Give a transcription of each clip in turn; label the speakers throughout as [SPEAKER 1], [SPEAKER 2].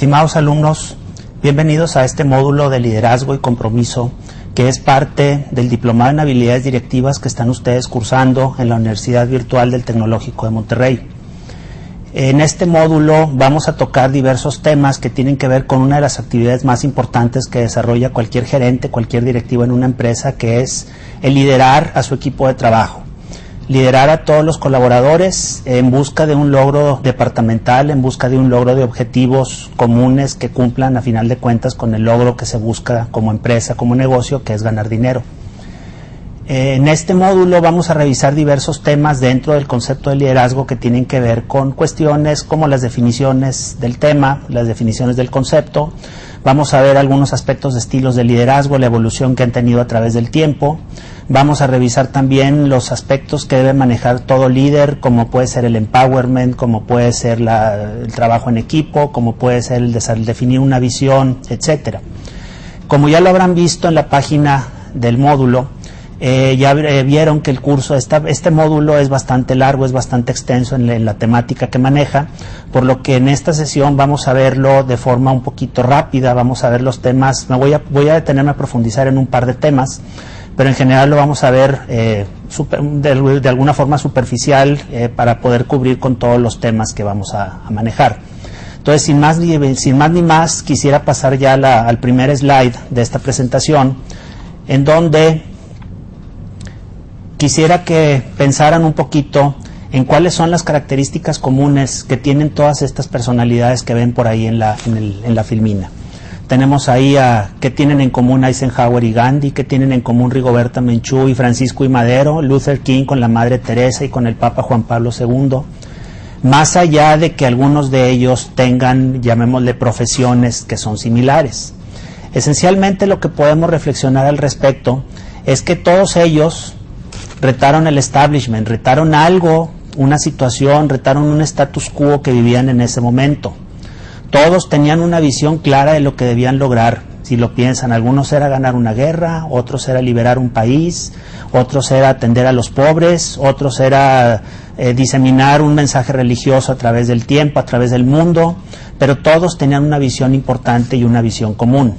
[SPEAKER 1] Estimados alumnos, bienvenidos a este módulo de liderazgo y compromiso que es parte del Diplomado en Habilidades Directivas que están ustedes cursando en la Universidad Virtual del Tecnológico de Monterrey. En este módulo vamos a tocar diversos temas que tienen que ver con una de las actividades más importantes que desarrolla cualquier gerente, cualquier directivo en una empresa, que es el liderar a su equipo de trabajo. Liderar a todos los colaboradores en busca de un logro departamental, en busca de un logro de objetivos comunes que cumplan a final de cuentas con el logro que se busca como empresa, como negocio, que es ganar dinero. En este módulo vamos a revisar diversos temas dentro del concepto de liderazgo que tienen que ver con cuestiones como las definiciones del tema, las definiciones del concepto. Vamos a ver algunos aspectos de estilos de liderazgo, la evolución que han tenido a través del tiempo. Vamos a revisar también los aspectos que debe manejar todo líder, como puede ser el empowerment, como puede ser el trabajo en equipo, como puede ser el definir una visión, etcétera. Como ya lo habrán visto en la página del módulo, ya vieron que el curso, este módulo es bastante largo, es bastante extenso en la temática que maneja, por lo que en esta sesión vamos a verlo de forma un poquito rápida, vamos a ver los temas, voy a detenerme a profundizar en un par de temas, pero en general lo vamos a ver de alguna forma superficial para poder cubrir con todos los temas que vamos a manejar. Entonces, sin más ni más, quisiera pasar ya al primer slide de esta presentación, en donde quisiera que pensaran un poquito en cuáles son las características comunes que tienen todas estas personalidades que ven por ahí en la filmina. Tenemos ahí qué tienen en común Eisenhower y Gandhi, qué tienen en común Rigoberta Menchú y Francisco I. Madero, Luther King con la Madre Teresa y con el Papa Juan Pablo II. Más allá de que algunos de ellos tengan, llamémosle, profesiones que son similares. Esencialmente lo que podemos reflexionar al respecto es que todos ellos retaron el establishment, retaron algo, una situación, retaron un status quo que vivían en ese momento. Todos tenían una visión clara de lo que debían lograr. Si lo piensan, algunos era ganar una guerra, otros era liberar un país, otros era atender a los pobres, otros era diseminar un mensaje religioso a través del tiempo, a través del mundo, pero todos tenían una visión importante y una visión común.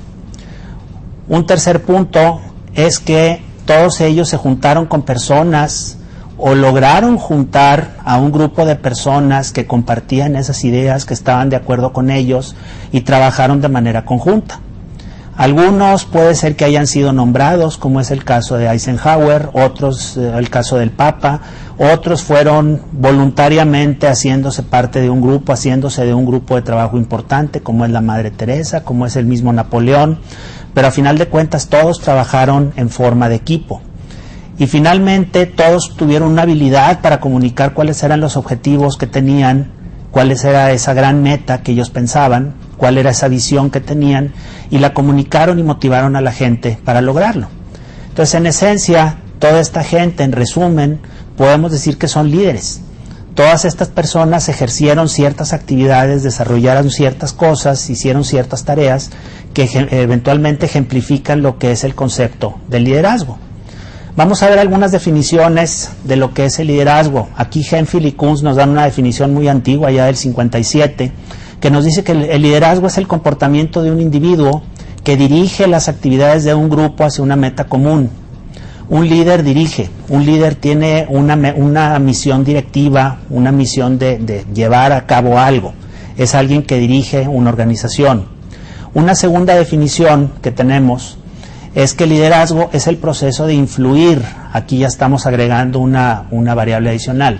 [SPEAKER 1] Un tercer punto es que todos ellos se juntaron con personas o lograron juntar a un grupo de personas que compartían esas ideas, que estaban de acuerdo con ellos y trabajaron de manera conjunta. Algunos puede ser que hayan sido nombrados, como es el caso de Eisenhower, otros el caso del Papa, otros fueron voluntariamente haciéndose parte de un grupo, haciéndose de un grupo de trabajo importante, como es la Madre Teresa, como es el mismo Napoleón, pero a final de cuentas todos trabajaron en forma de equipo. Y finalmente todos tuvieron una habilidad para comunicar cuáles eran los objetivos que tenían, cuál era esa gran meta que ellos pensaban, cuál era esa visión que tenían, y la comunicaron y motivaron a la gente para lograrlo. Entonces, en esencia, toda esta gente, en resumen, podemos decir que son líderes. Todas estas personas ejercieron ciertas actividades, desarrollaron ciertas cosas, hicieron ciertas tareas que eventualmente ejemplifican lo que es el concepto del liderazgo. Vamos a ver algunas definiciones de lo que es el liderazgo. Aquí Hemphill y Kunz nos dan una definición muy antigua, ya del 57, que nos dice que el liderazgo es el comportamiento de un individuo que dirige las actividades de un grupo hacia una meta común. Un líder dirige, un líder tiene una misión directiva, una misión de llevar a cabo algo. Es alguien que dirige una organización. Una segunda definición que tenemos es que el liderazgo es el proceso de influir. Aquí ya estamos agregando una variable adicional.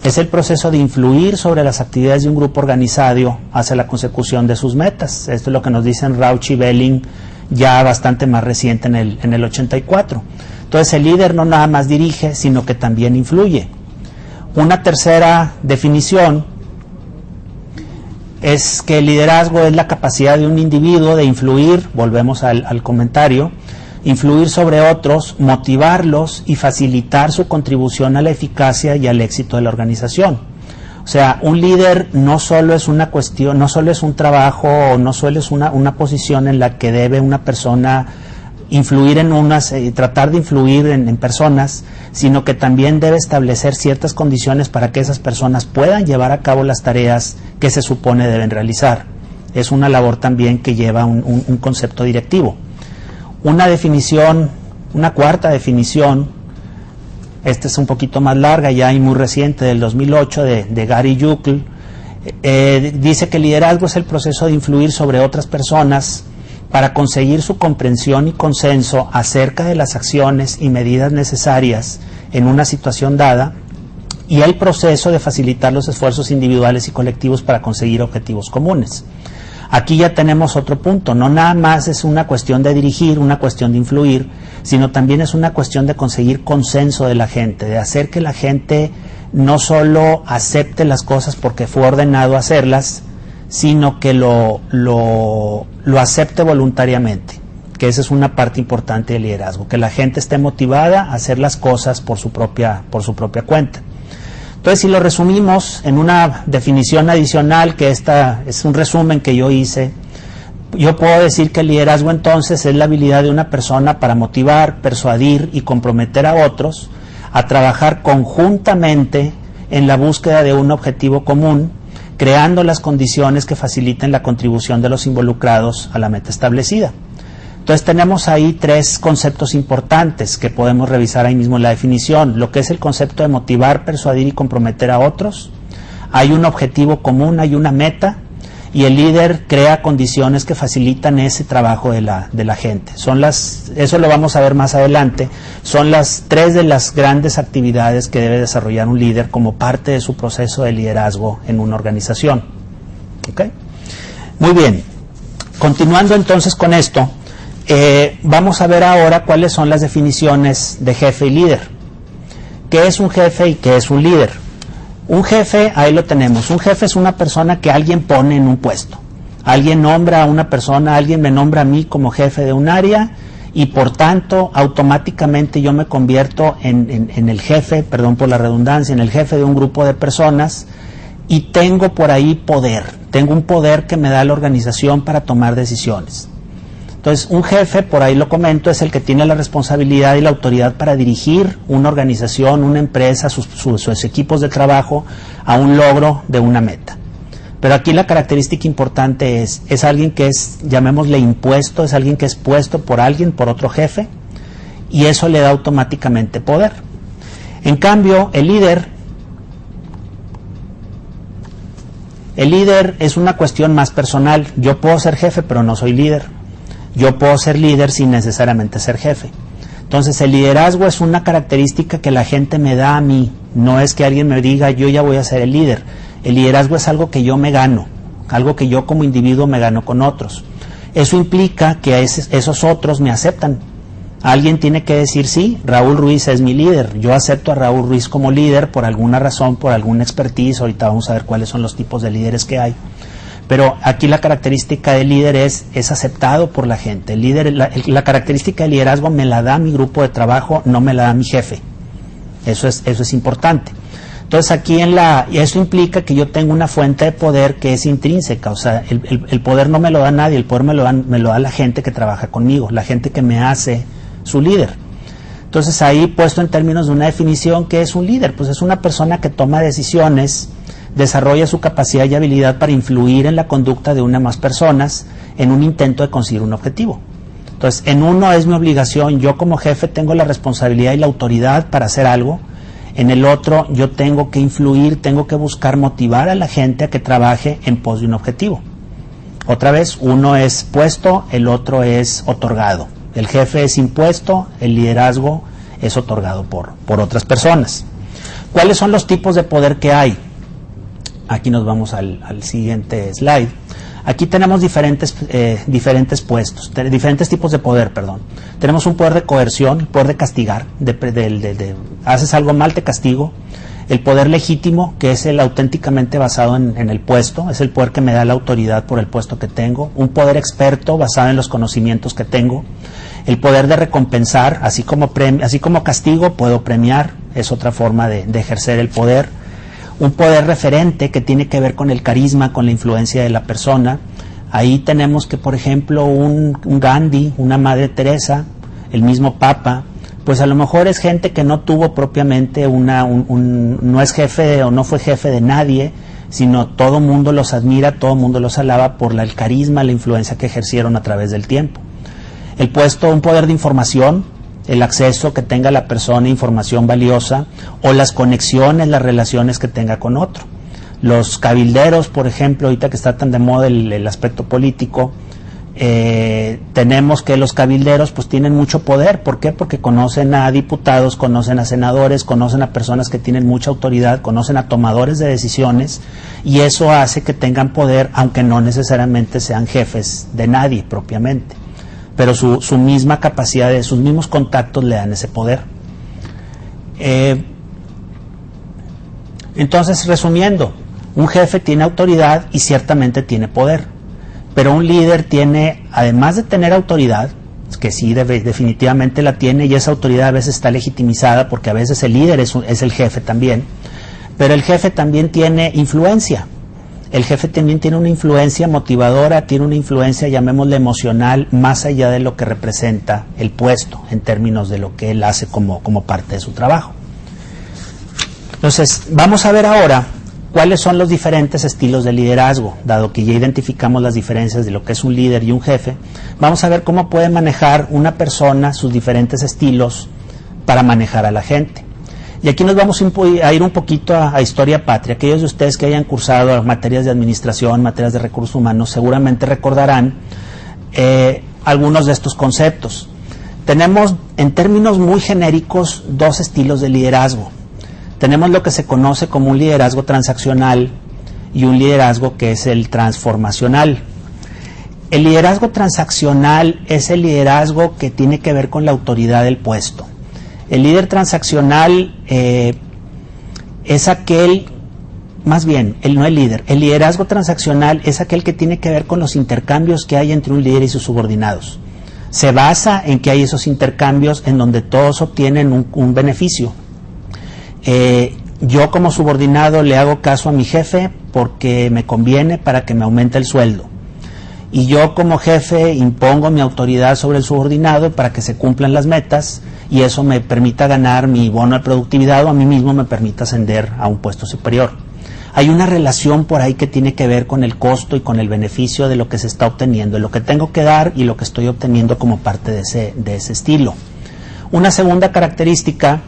[SPEAKER 1] Es el proceso de influir sobre las actividades de un grupo organizado hacia la consecución de sus metas. Esto es lo que nos dicen Rauch y Belling, ya bastante más reciente en el 84. Entonces el líder no nada más dirige, sino que también influye. Una tercera definición es que el liderazgo es la capacidad de un individuo de influir, volvemos al comentario, influir sobre otros, motivarlos y facilitar su contribución a la eficacia y al éxito de la organización. O sea, un líder no solo es una cuestión, no solo es un trabajo, o no solo es una posición en la que debe una persona influir en tratar de influir en personas, sino que también debe establecer ciertas condiciones para que esas personas puedan llevar a cabo las tareas que se supone deben realizar. es una labor también que lleva un concepto directivo. Una definición, una cuarta definición, esta es un poquito más larga, ya y muy reciente, del 2008, de Gary Juckl, dice que el liderazgo es el proceso de influir sobre otras personas para conseguir su comprensión y consenso acerca de las acciones y medidas necesarias en una situación dada, y el proceso de facilitar los esfuerzos individuales y colectivos para conseguir objetivos comunes. Aquí ya tenemos otro punto, no nada más es una cuestión de dirigir, una cuestión de influir, sino también es una cuestión de conseguir consenso de la gente, de hacer que la gente no solo acepte las cosas porque fue ordenado hacerlas, sino que lo acepte voluntariamente, que esa es una parte importante del liderazgo, que la gente esté motivada a hacer las cosas por su propia cuenta. Entonces, si lo resumimos en una definición adicional, que esta es un resumen que yo hice, yo puedo decir que el liderazgo entonces es la habilidad de una persona para motivar, persuadir y comprometer a otros a trabajar conjuntamente en la búsqueda de un objetivo común, creando las condiciones que faciliten la contribución de los involucrados a la meta establecida. Entonces tenemos ahí tres conceptos importantes que podemos revisar ahí mismo en la definición, lo que es el concepto de motivar, persuadir y comprometer a otros. Hay un objetivo común, hay una meta, y el líder crea condiciones que facilitan ese trabajo de la gente. Eso lo vamos a ver más adelante, son las tres de las grandes actividades que debe desarrollar un líder como parte de su proceso de liderazgo en una organización. ¿Okay? Muy bien, continuando entonces con esto, vamos a ver ahora cuáles son las definiciones de jefe y líder. ¿Qué es un jefe y qué es un líder? Un jefe, ahí lo tenemos, un jefe es una persona que alguien pone en un puesto. Alguien nombra a una persona, alguien me nombra a mí como jefe de un área y por tanto automáticamente yo me convierto en el jefe, perdón por la redundancia, en el jefe de un grupo de personas y tengo por ahí poder, tengo un poder que me da la organización para tomar decisiones. Entonces, un jefe, por ahí lo comento, es el que tiene la responsabilidad y la autoridad para dirigir una organización, una empresa, sus equipos de trabajo a un logro de una meta. Pero aquí la característica importante es alguien que es, llamémosle impuesto, es alguien que es puesto por alguien, por otro jefe, y eso le da automáticamente poder. En cambio, el líder es una cuestión más personal. Yo puedo ser jefe, pero no soy líder. Yo puedo ser líder sin necesariamente ser jefe. Entonces el liderazgo es una característica que la gente me da a mí, no es que alguien me diga yo ya voy a ser el líder. El liderazgo es algo que yo me gano, algo que yo como individuo me gano con otros. Eso implica que esos otros me aceptan. Alguien tiene que decir sí, Raúl Ruiz es mi líder, yo acepto a Raúl Ruiz como líder por alguna razón, por alguna expertise, ahorita vamos a ver cuáles son los tipos de líderes que hay. Pero aquí la característica del líder es aceptado por la gente. El líder, la característica del liderazgo me la da mi grupo de trabajo, no me la da mi jefe. Eso es importante. Entonces aquí eso implica que yo tengo una fuente de poder que es intrínseca. O sea, el poder no me lo da nadie, el poder me lo da la gente que trabaja conmigo, la gente que me hace su líder. Entonces ahí puesto en términos de una definición, ¿qué es un líder? Pues es una persona que toma decisiones, desarrolla su capacidad y habilidad para influir en la conducta de una o más personas en un intento de conseguir un objetivo. Entonces, en uno es mi obligación, yo como jefe tengo la responsabilidad y la autoridad para hacer algo. En el otro, yo tengo que influir, tengo que buscar motivar a la gente a que trabaje en pos de un objetivo. Otra vez, uno es puesto, el otro es otorgado. El jefe es impuesto, el liderazgo es otorgado por otras personas. ¿Cuáles son los tipos de poder que hay? Aquí nos vamos al siguiente slide. Aquí tenemos diferentes puestos, diferentes tipos de poder, perdón. Tenemos un poder de coerción, el poder de castigar, haces algo mal, te castigo. El poder legítimo, que es el auténticamente basado en el puesto, es el poder que me da la autoridad por el puesto que tengo. Un poder experto basado en los conocimientos que tengo. El poder de recompensar, así como castigo, puedo premiar, es otra forma de ejercer el poder. Un poder referente que tiene que ver con el carisma, con la influencia de la persona. Ahí tenemos que, por ejemplo, un Gandhi, una Madre Teresa, el mismo Papa, pues a lo mejor es gente que no tuvo propiamente no es jefe o no fue jefe de nadie, sino todo mundo los admira, todo mundo los alaba por el carisma, la influencia que ejercieron a través del tiempo. El puesto, un poder de información, el acceso que tenga la persona a información valiosa, o las conexiones, las relaciones que tenga con otro. Los cabilderos, por ejemplo, ahorita que está tan de moda el aspecto político, tenemos que los cabilderos pues tienen mucho poder. ¿Por qué? Porque conocen a diputados, conocen a senadores, conocen a personas que tienen mucha autoridad, conocen a tomadores de decisiones, y eso hace que tengan poder, aunque no necesariamente sean jefes de nadie propiamente, pero su misma capacidad, sus mismos contactos le dan ese poder. Entonces, resumiendo, un jefe tiene autoridad y ciertamente tiene poder. Pero un líder tiene, además de tener autoridad, que sí definitivamente la tiene, y esa autoridad a veces está legitimizada porque a veces el líder es el jefe también, pero el jefe también tiene influencia. El jefe también tiene una influencia motivadora, tiene una influencia, llamémosle emocional, más allá de lo que representa el puesto, en términos de lo que él hace como parte de su trabajo. Entonces, vamos a ver ahora cuáles son los diferentes estilos de liderazgo. Dado que ya identificamos las diferencias de lo que es un líder y un jefe, vamos a ver cómo puede manejar una persona sus diferentes estilos para manejar a la gente. Y aquí nos vamos a ir un poquito a historia patria. Aquellos de ustedes que hayan cursado materias de administración, materias de recursos humanos, seguramente recordarán algunos de estos conceptos. Tenemos, en términos muy genéricos, dos estilos de liderazgo. Tenemos lo que se conoce como un liderazgo transaccional y un liderazgo que es el transformacional. El liderazgo transaccional es el liderazgo que tiene que ver con la autoridad del puesto. El líder transaccional es aquel, más bien, no el líder, el liderazgo transaccional es aquel que tiene que ver con los intercambios que hay entre un líder y sus subordinados. Se basa en que hay esos intercambios en donde todos obtienen un beneficio. Yo como subordinado le hago caso a mi jefe porque me conviene para que me aumente el sueldo. Y yo como jefe impongo mi autoridad sobre el subordinado para que se cumplan las metas y eso me permita ganar mi bono de productividad o a mí mismo me permita ascender a un puesto superior. Hay una relación por ahí que tiene que ver con el costo y con el beneficio de lo que se está obteniendo, de lo que tengo que dar y lo que estoy obteniendo como parte de ese estilo. Una segunda característica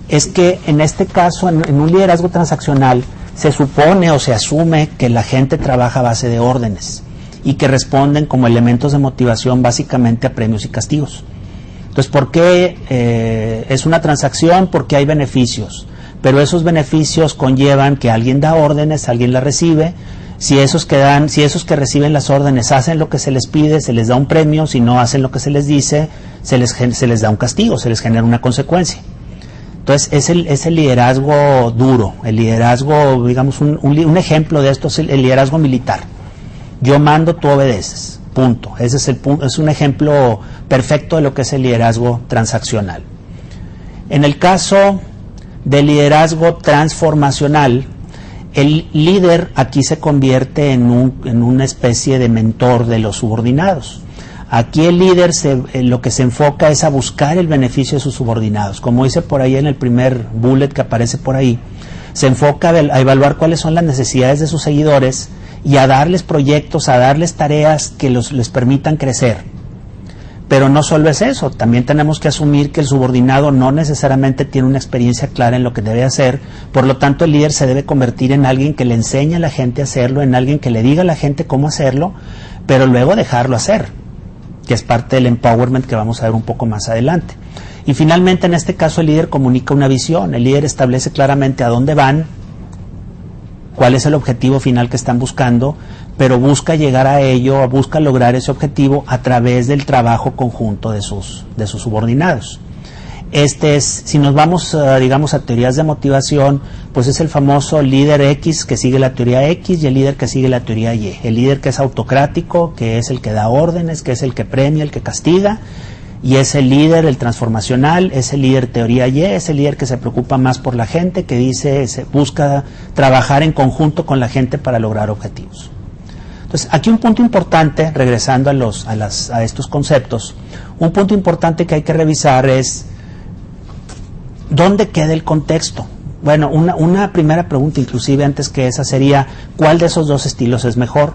[SPEAKER 1] es que en este caso, en un liderazgo transaccional, se supone o se asume que la gente trabaja a base de órdenes y que responden como elementos de motivación básicamente a premios y castigos. Entonces, ¿por qué es una transacción? Porque hay beneficios, pero esos beneficios conllevan que alguien da órdenes, alguien las recibe. Si esos que reciben las órdenes hacen lo que se les pide, se les da un premio. Si no hacen lo que se les dice, se les da un castigo, se les genera una consecuencia. Entonces, es el liderazgo duro, el liderazgo, digamos, un ejemplo de esto es el liderazgo militar. Yo mando, tú obedeces, punto. Ese es es un ejemplo perfecto de lo que es el liderazgo transaccional. En el caso del liderazgo transformacional, el líder aquí se convierte en una especie de mentor de los subordinados. Aquí el líder lo que se enfoca es a buscar el beneficio de sus subordinados. Como dice por ahí en el primer bullet que aparece por ahí, se enfoca a evaluar cuáles son las necesidades de sus seguidores y a darles proyectos, a darles tareas que les permitan crecer. Pero no solo es eso, también tenemos que asumir que el subordinado no necesariamente tiene una experiencia clara en lo que debe hacer, por lo tanto el líder se debe convertir en alguien que le enseñe a la gente a hacerlo, en alguien que le diga a la gente cómo hacerlo, pero luego dejarlo hacer, que es parte del empowerment que vamos a ver un poco más adelante. Y finalmente, en este caso, el líder comunica una visión, el líder establece claramente a dónde van, cuál es el objetivo final que están buscando, pero busca llegar a ello, busca lograr ese objetivo a través del trabajo conjunto de sus subordinados. Si nos vamos, digamos, a teorías de motivación, pues es el famoso líder X que sigue la teoría X y el líder que sigue la teoría Y. El líder que es autocrático, que es el que da órdenes, que es el que premia, el que castiga, y es el líder, el transformacional, es el líder teoría Y, es el líder que se preocupa más por la gente, que busca trabajar en conjunto con la gente para lograr objetivos. Entonces, aquí un punto importante, regresando a estos conceptos, un punto importante que hay que revisar es ¿dónde queda el contexto? Bueno, una primera pregunta, inclusive antes que esa, sería ¿cuál de esos dos estilos es mejor?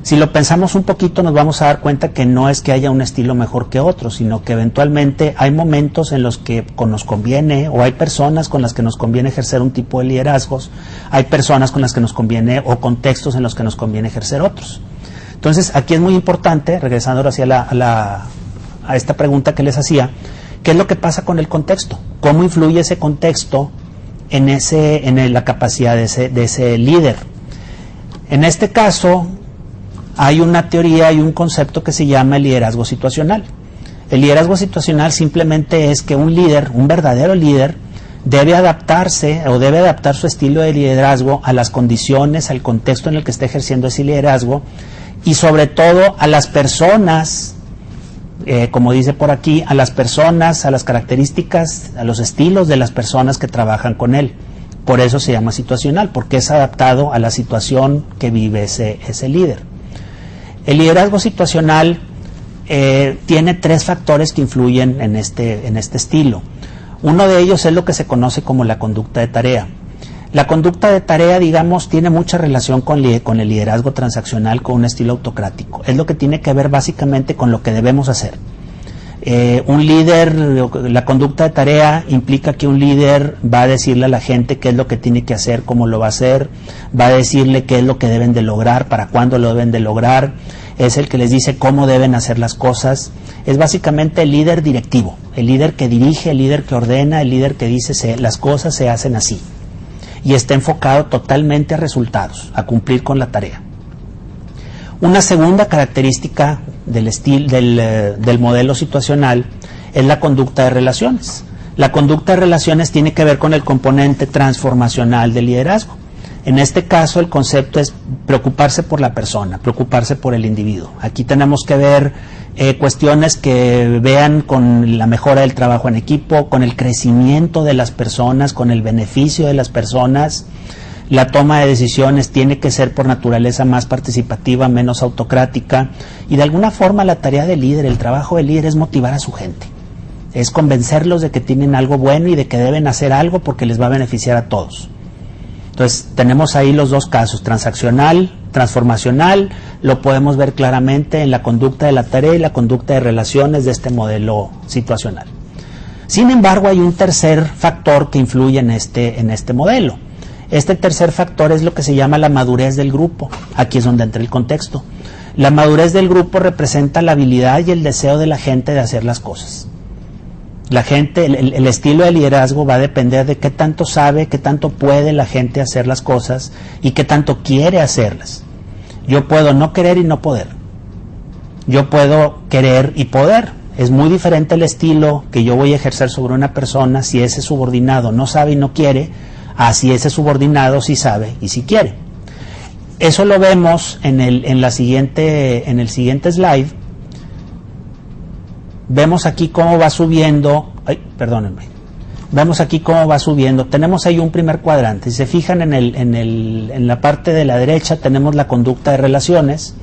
[SPEAKER 1] Si lo pensamos un poquito, nos vamos a dar cuenta que no es que haya un estilo mejor que otro, sino que eventualmente hay momentos en los que nos conviene, o hay personas con las que nos conviene ejercer un tipo de liderazgos, hay personas con las que nos conviene, o contextos en los que nos conviene ejercer otros. Entonces, aquí es muy importante, regresando ahora hacia a esta pregunta que les hacía, ¿qué es lo que pasa con el contexto? ¿Cómo influye ese contexto en la capacidad de ese líder? En este caso, hay una teoría y un concepto que se llama el liderazgo situacional. El liderazgo situacional simplemente es que un líder, un verdadero líder, debe adaptarse o debe adaptar su estilo de liderazgo a las condiciones, al contexto en el que esté ejerciendo ese liderazgo y sobre todo a las personas, como dice por aquí, a las personas, a las características, a los estilos de las personas que trabajan con él. Por eso se llama situacional, porque es adaptado a la situación que vive ese líder. El liderazgo situacional tiene 3 factores que influyen en este estilo. Uno de ellos es lo que se conoce como la conducta de tarea. La conducta de tarea, digamos, tiene mucha relación con el liderazgo transaccional, con un estilo autocrático. Es lo que tiene que ver básicamente con lo que debemos hacer. Un líder, la conducta de tarea implica que un líder va a decirle a la gente qué es lo que tiene que hacer, cómo lo va a hacer, va a decirle qué es lo que deben de lograr, para cuándo lo deben de lograr, es el que les dice cómo deben hacer las cosas. Es básicamente el líder directivo, el líder que dirige, el líder que ordena, el líder que dice las cosas se hacen así y está enfocado totalmente a resultados, a cumplir con la tarea. Una segunda característica del modelo situacional es la conducta de relaciones. La conducta de relaciones tiene que ver con el componente transformacional del liderazgo. En este caso, el concepto es preocuparse por la persona, preocuparse por el individuo. Aquí tenemos que ver cuestiones que vean con la mejora del trabajo en equipo, con el crecimiento de las personas, con el beneficio de las personas. La toma de decisiones tiene que ser por naturaleza más participativa, menos autocrática, y de alguna forma la tarea del líder, el trabajo del líder es motivar a su gente, es convencerlos de que tienen algo bueno y de que deben hacer algo porque les va a beneficiar a todos. Entonces tenemos ahí los dos casos, transaccional, transformacional, lo podemos ver claramente en la conducta de la tarea y la conducta de relaciones de este modelo situacional. Sin embargo, hay un tercer factor que influye en este modelo. Este tercer factor es lo que se llama la madurez del grupo. Aquí es donde entra el contexto. La madurez del grupo representa la habilidad y el deseo de la gente de hacer las cosas. La gente, el estilo de liderazgo va a depender de qué tanto sabe, qué tanto puede la gente hacer las cosas y qué tanto quiere hacerlas. Yo puedo no querer y no poder. Yo puedo querer y poder. Es muy diferente el estilo que yo voy a ejercer sobre una persona si ese subordinado no sabe y no quiere, a si ese subordinado sí sabe y sí quiere. Eso lo vemos en el siguiente slide. Vemos aquí cómo va subiendo. Vemos aquí cómo va subiendo. Tenemos ahí un primer cuadrante. Si se fijan en la parte de la derecha tenemos la conducta de relaciones.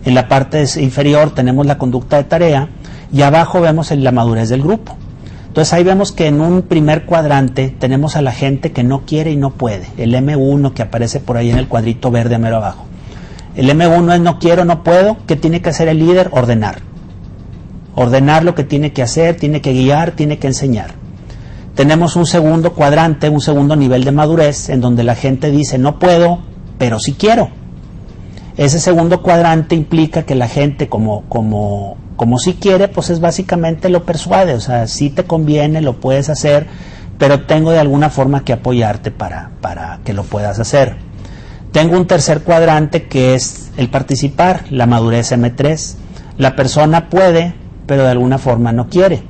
[SPEAKER 1] En la parte inferior tenemos la conducta de tarea. Y abajo vemos la madurez del grupo. Entonces ahí vemos que en un primer cuadrante tenemos a la gente que no quiere y no puede. El M1 que aparece por ahí en el cuadrito verde mero abajo. El M1 es no quiero, no puedo. ¿Qué tiene que hacer el líder? Ordenar. Ordenar lo que tiene que hacer, tiene que guiar, tiene que enseñar. Tenemos un segundo cuadrante, un segundo nivel de madurez, en donde la gente dice no puedo, pero sí quiero. Ese segundo cuadrante implica que la gente como sí quiere, pues es básicamente lo persuade, o sea, sí te conviene, lo puedes hacer, pero tengo de alguna forma que apoyarte para que lo puedas hacer. Tengo un tercer cuadrante que es el participar, la madurez M3. La persona puede, pero de alguna forma no quiere.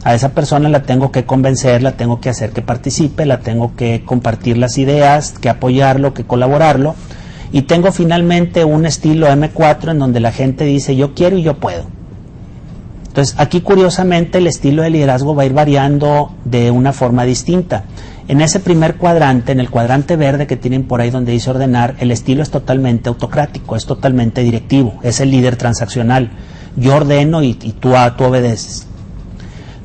[SPEAKER 1] A esa persona la tengo que convencer, la tengo que hacer que participe, la tengo que compartir las ideas, que apoyarlo, que colaborarlo. Y tengo finalmente un estilo M4 en donde la gente dice yo quiero y yo puedo. Entonces aquí curiosamente el estilo de liderazgo va a ir variando de una forma distinta. En ese primer cuadrante, en el cuadrante verde que tienen por ahí donde dice ordenar, el estilo es totalmente autocrático, es totalmente directivo, es el líder transaccional. Yo ordeno y tú obedeces.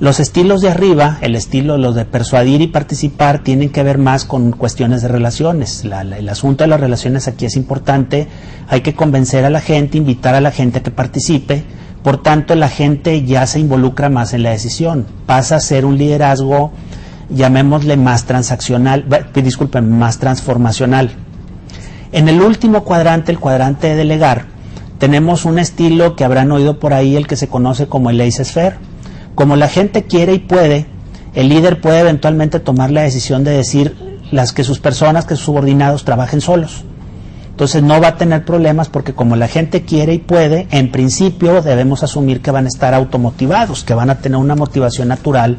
[SPEAKER 1] Los estilos de arriba, los de persuadir y participar, tienen que ver más con cuestiones de relaciones. El asunto de las relaciones aquí es importante. Hay que convencer a la gente, invitar a la gente a que participe. Por tanto, la gente ya se involucra más en la decisión. Pasa a ser un liderazgo, llamémosle más transaccional, más transformacional. En el último cuadrante, el cuadrante de delegar, tenemos un estilo que habrán oído por ahí, el que se conoce como el laissez-faire. Como la gente quiere y puede, el líder puede eventualmente tomar la decisión de decir que sus personas, que sus subordinados trabajen solos. Entonces no va a tener problemas porque como la gente quiere y puede, en principio debemos asumir que van a estar automotivados, que van a tener una motivación natural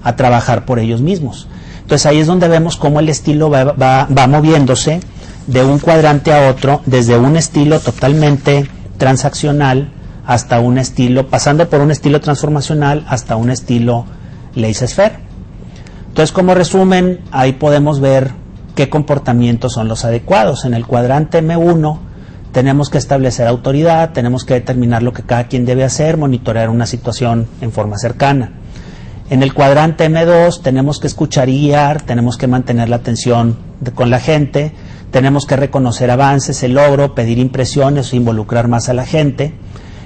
[SPEAKER 1] a trabajar por ellos mismos. Entonces ahí es donde vemos cómo el estilo va moviéndose de un cuadrante a otro, desde un estilo totalmente transaccional hasta un estilo, pasando por un estilo transformacional hasta un estilo laissez-faire. Entonces, como resumen, ahí podemos ver qué comportamientos son los adecuados. En el cuadrante M1 tenemos que establecer autoridad, tenemos que determinar lo que cada quien debe hacer, monitorear una situación en forma cercana. En el cuadrante M2 tenemos que escuchar y guiar, tenemos que mantener la atención con la gente, tenemos que reconocer avances, el logro, pedir impresiones, involucrar más a la gente.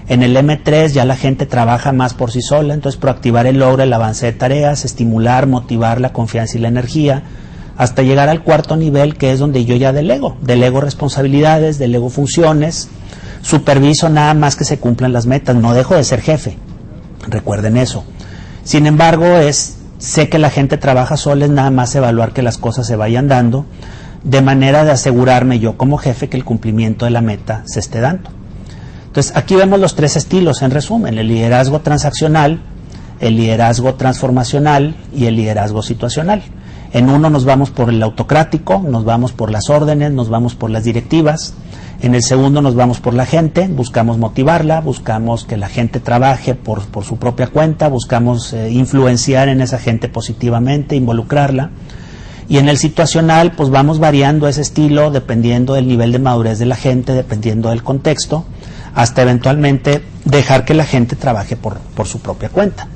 [SPEAKER 1] En el M3 ya la gente trabaja más por sí sola, entonces proactivar el logro, el avance de tareas, estimular, motivar la confianza y la energía, hasta llegar al cuarto nivel, que es donde yo ya delego responsabilidades, delego funciones, superviso nada más que se cumplan las metas, no dejo de ser jefe, recuerden eso. Sin embargo, sé que la gente trabaja sola, es nada más evaluar que las cosas se vayan dando, de manera de asegurarme yo como jefe que el cumplimiento de la meta se esté dando. Entonces, aquí vemos los tres estilos, en resumen: el liderazgo transaccional, el liderazgo transformacional y el liderazgo situacional. En uno nos vamos por el autocrático, nos vamos por las órdenes, nos vamos por las directivas. En el segundo nos vamos por la gente, buscamos motivarla, buscamos que la gente trabaje por su propia cuenta, buscamos influenciar en esa gente positivamente, involucrarla. Y en el situacional, pues vamos variando ese estilo dependiendo del nivel de madurez de la gente, dependiendo del contexto, hasta eventualmente dejar que la gente trabaje por su propia cuenta.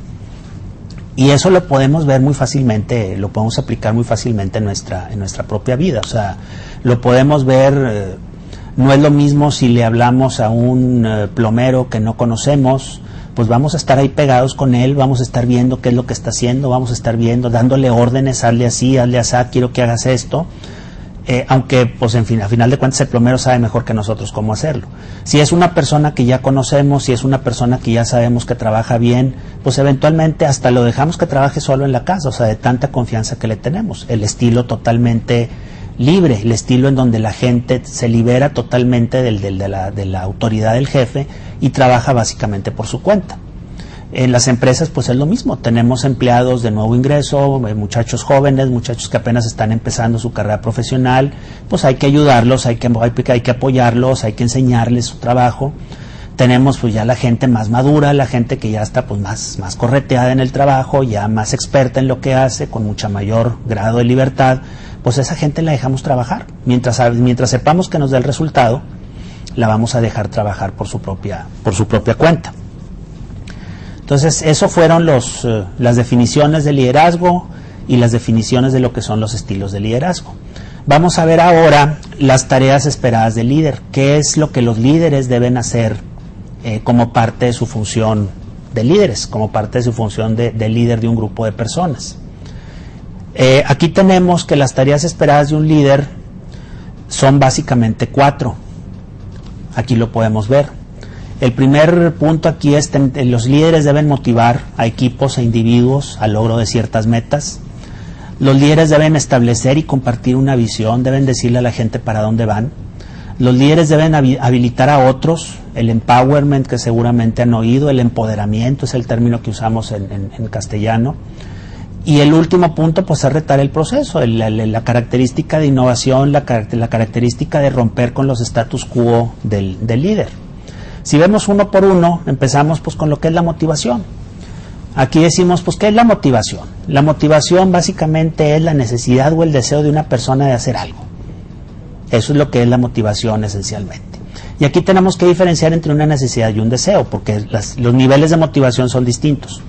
[SPEAKER 1] Y eso lo podemos ver muy fácilmente, lo podemos aplicar muy fácilmente en nuestra propia vida. O sea, lo podemos ver, no es lo mismo si le hablamos a un plomero que no conocemos, pues vamos a estar ahí pegados con él, vamos a estar viendo qué es lo que está haciendo, vamos a estar viendo, dándole órdenes, hazle así, quiero que hagas esto. Aunque pues a final de cuentas el plomero sabe mejor que nosotros cómo hacerlo. Si es una persona que ya conocemos, si es una persona que ya sabemos que trabaja bien, pues eventualmente hasta lo dejamos que trabaje solo en la casa, o sea, de tanta confianza que le tenemos. El estilo totalmente libre, el estilo en donde la gente se libera totalmente de la autoridad del jefe y trabaja básicamente por su cuenta. En las empresas pues es lo mismo, tenemos empleados de nuevo ingreso, muchachos jóvenes, muchachos que apenas están empezando su carrera profesional, pues hay que ayudarlos, hay que apoyarlos, hay que enseñarles su trabajo. Tenemos pues ya la gente más madura, la gente que ya está pues más correteada en el trabajo, ya más experta en lo que hace, con mucha mayor grado de libertad, pues esa gente la dejamos trabajar. Mientras sepamos que nos dé el resultado, la vamos a dejar trabajar por su propia cuenta. Entonces, eso fueron las definiciones de liderazgo y las definiciones de lo que son los estilos de liderazgo. Vamos a ver ahora las tareas esperadas del líder. ¿Qué es lo que los líderes deben hacer como parte de su función de líderes, como parte de su función de líder de un grupo de personas? Aquí tenemos que las tareas esperadas de un líder son básicamente 4. Aquí lo podemos ver. El primer punto aquí es que los líderes deben motivar a equipos e individuos al logro de ciertas metas. Los líderes deben establecer y compartir una visión, deben decirle a la gente para dónde van. Los líderes deben habilitar a otros, el empowerment que seguramente han oído, el empoderamiento es el término que usamos en castellano. Y el último punto pues es retar el proceso, la característica de innovación, la característica de romper con los status quo del líder. Si vemos uno por uno, empezamos pues con lo que es la motivación. Aquí decimos, pues, ¿qué es la motivación? La motivación básicamente es la necesidad o el deseo de una persona de hacer algo. Eso es lo que es la motivación esencialmente. Y aquí tenemos que diferenciar entre una necesidad y un deseo, porque los niveles de motivación son distintos.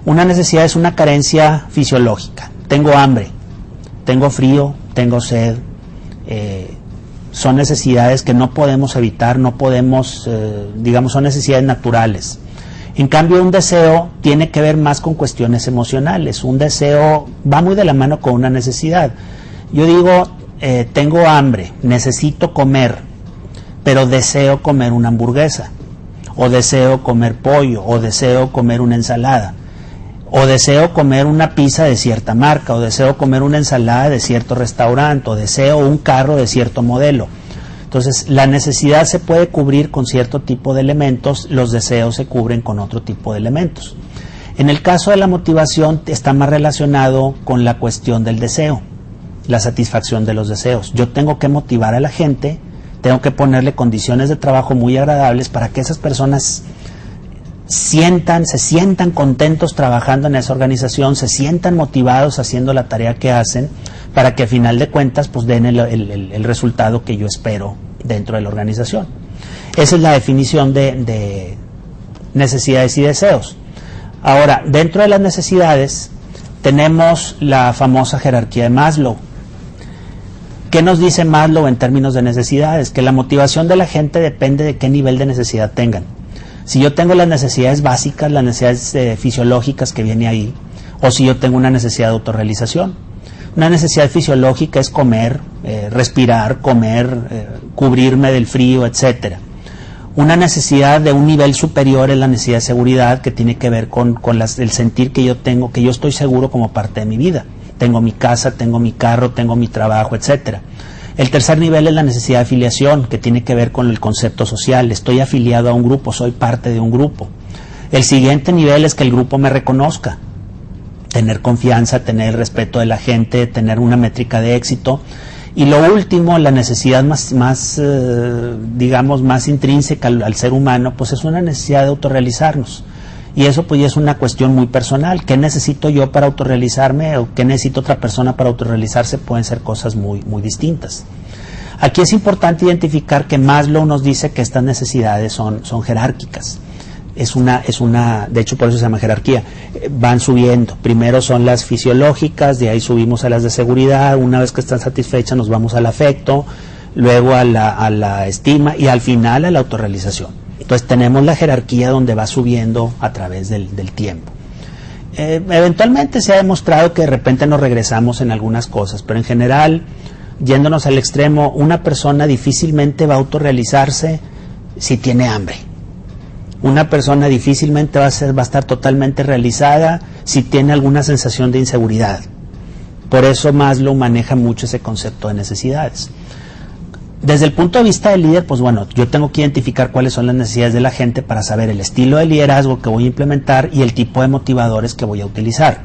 [SPEAKER 1] Una necesidad es una carencia fisiológica. Tengo hambre, tengo frío, tengo sed. Son necesidades que no podemos evitar, no podemos, digamos, son necesidades naturales. En cambio, un deseo tiene que ver más con cuestiones emocionales. Un deseo va muy de la mano con una necesidad. Yo digo, tengo hambre, necesito comer, pero deseo comer una hamburguesa, o deseo comer pollo, o deseo comer una ensalada, o deseo comer una pizza de cierta marca, o deseo comer una ensalada de cierto restaurante, o deseo un carro de cierto modelo. Entonces, la necesidad se puede cubrir con cierto tipo de elementos, los deseos se cubren con otro tipo de elementos. En el caso de la motivación, está más relacionado con la cuestión del deseo, la satisfacción de los deseos. Yo tengo que motivar a la gente, tengo que ponerle condiciones de trabajo muy agradables para que esas personas se sientan contentos trabajando en esa organización, se sientan motivados haciendo la tarea que hacen, para que a final de cuentas pues den el resultado que yo espero dentro de la organización. Esa es la definición de necesidades y deseos. Ahora, dentro de las necesidades tenemos la famosa jerarquía de Maslow. ¿Qué nos dice Maslow en términos de necesidades? Que la motivación de la gente depende de qué nivel de necesidad tengan. Si yo tengo las necesidades básicas, las necesidades fisiológicas que viene ahí, o si yo tengo una necesidad de autorrealización. Una necesidad fisiológica es comer, respirar, comer, cubrirme del frío, etcétera. Una necesidad de un nivel superior es la necesidad de seguridad, que tiene que ver con el sentir que yo tengo, que yo estoy seguro como parte de mi vida. Tengo mi casa, tengo mi carro, tengo mi trabajo, etcétera. El tercer nivel es la necesidad de afiliación, que tiene que ver con el concepto social. Estoy afiliado a un grupo, soy parte de un grupo. El siguiente nivel es que el grupo me reconozca. Tener confianza, tener el respeto de la gente, tener una métrica de éxito. Y lo último, la necesidad más intrínseca al ser humano, pues es una necesidad de autorrealizarnos. Y eso pues ya es una cuestión muy personal. ¿Qué necesito yo para autorrealizarme o qué necesita otra persona para autorrealizarse? Pueden ser cosas muy, muy distintas. Aquí es importante identificar que Maslow nos dice que estas necesidades son jerárquicas. De hecho por eso se llama jerarquía. Van subiendo. Primero son las fisiológicas, de ahí subimos a las de seguridad. Una vez que están satisfechas nos vamos al afecto, luego a la estima y al final a la autorrealización. Entonces tenemos la jerarquía donde va subiendo a través del tiempo. Eventualmente se ha demostrado que de repente nos regresamos en algunas cosas, pero en general, yéndonos al extremo, una persona difícilmente va a autorrealizarse si tiene hambre. Una persona difícilmente va a estar totalmente realizada si tiene alguna sensación de inseguridad. Por eso Maslow maneja mucho ese concepto de necesidades. Desde el punto de vista del líder, pues bueno, yo tengo que identificar cuáles son las necesidades de la gente para saber el estilo de liderazgo que voy a implementar y el tipo de motivadores que voy a utilizar.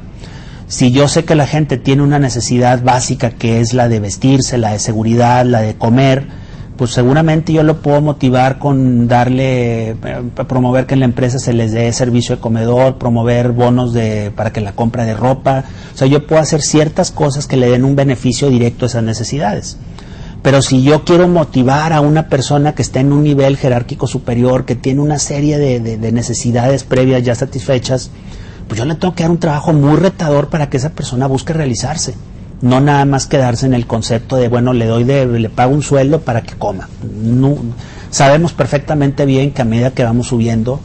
[SPEAKER 1] Si yo sé que la gente tiene una necesidad básica que es la de vestirse, la de seguridad, la de comer, pues seguramente yo lo puedo motivar con promover que en la empresa se les dé servicio de comedor, promover bonos para que la compra de ropa. O sea, yo puedo hacer ciertas cosas que le den un beneficio directo a esas necesidades. Pero si yo quiero motivar a una persona que está en un nivel jerárquico superior, que tiene una serie de necesidades previas ya satisfechas, pues yo le tengo que dar un trabajo muy retador para que esa persona busque realizarse. No nada más quedarse en el concepto de, bueno, le pago un sueldo para que coma. No, sabemos perfectamente bien que a medida que vamos subiendo,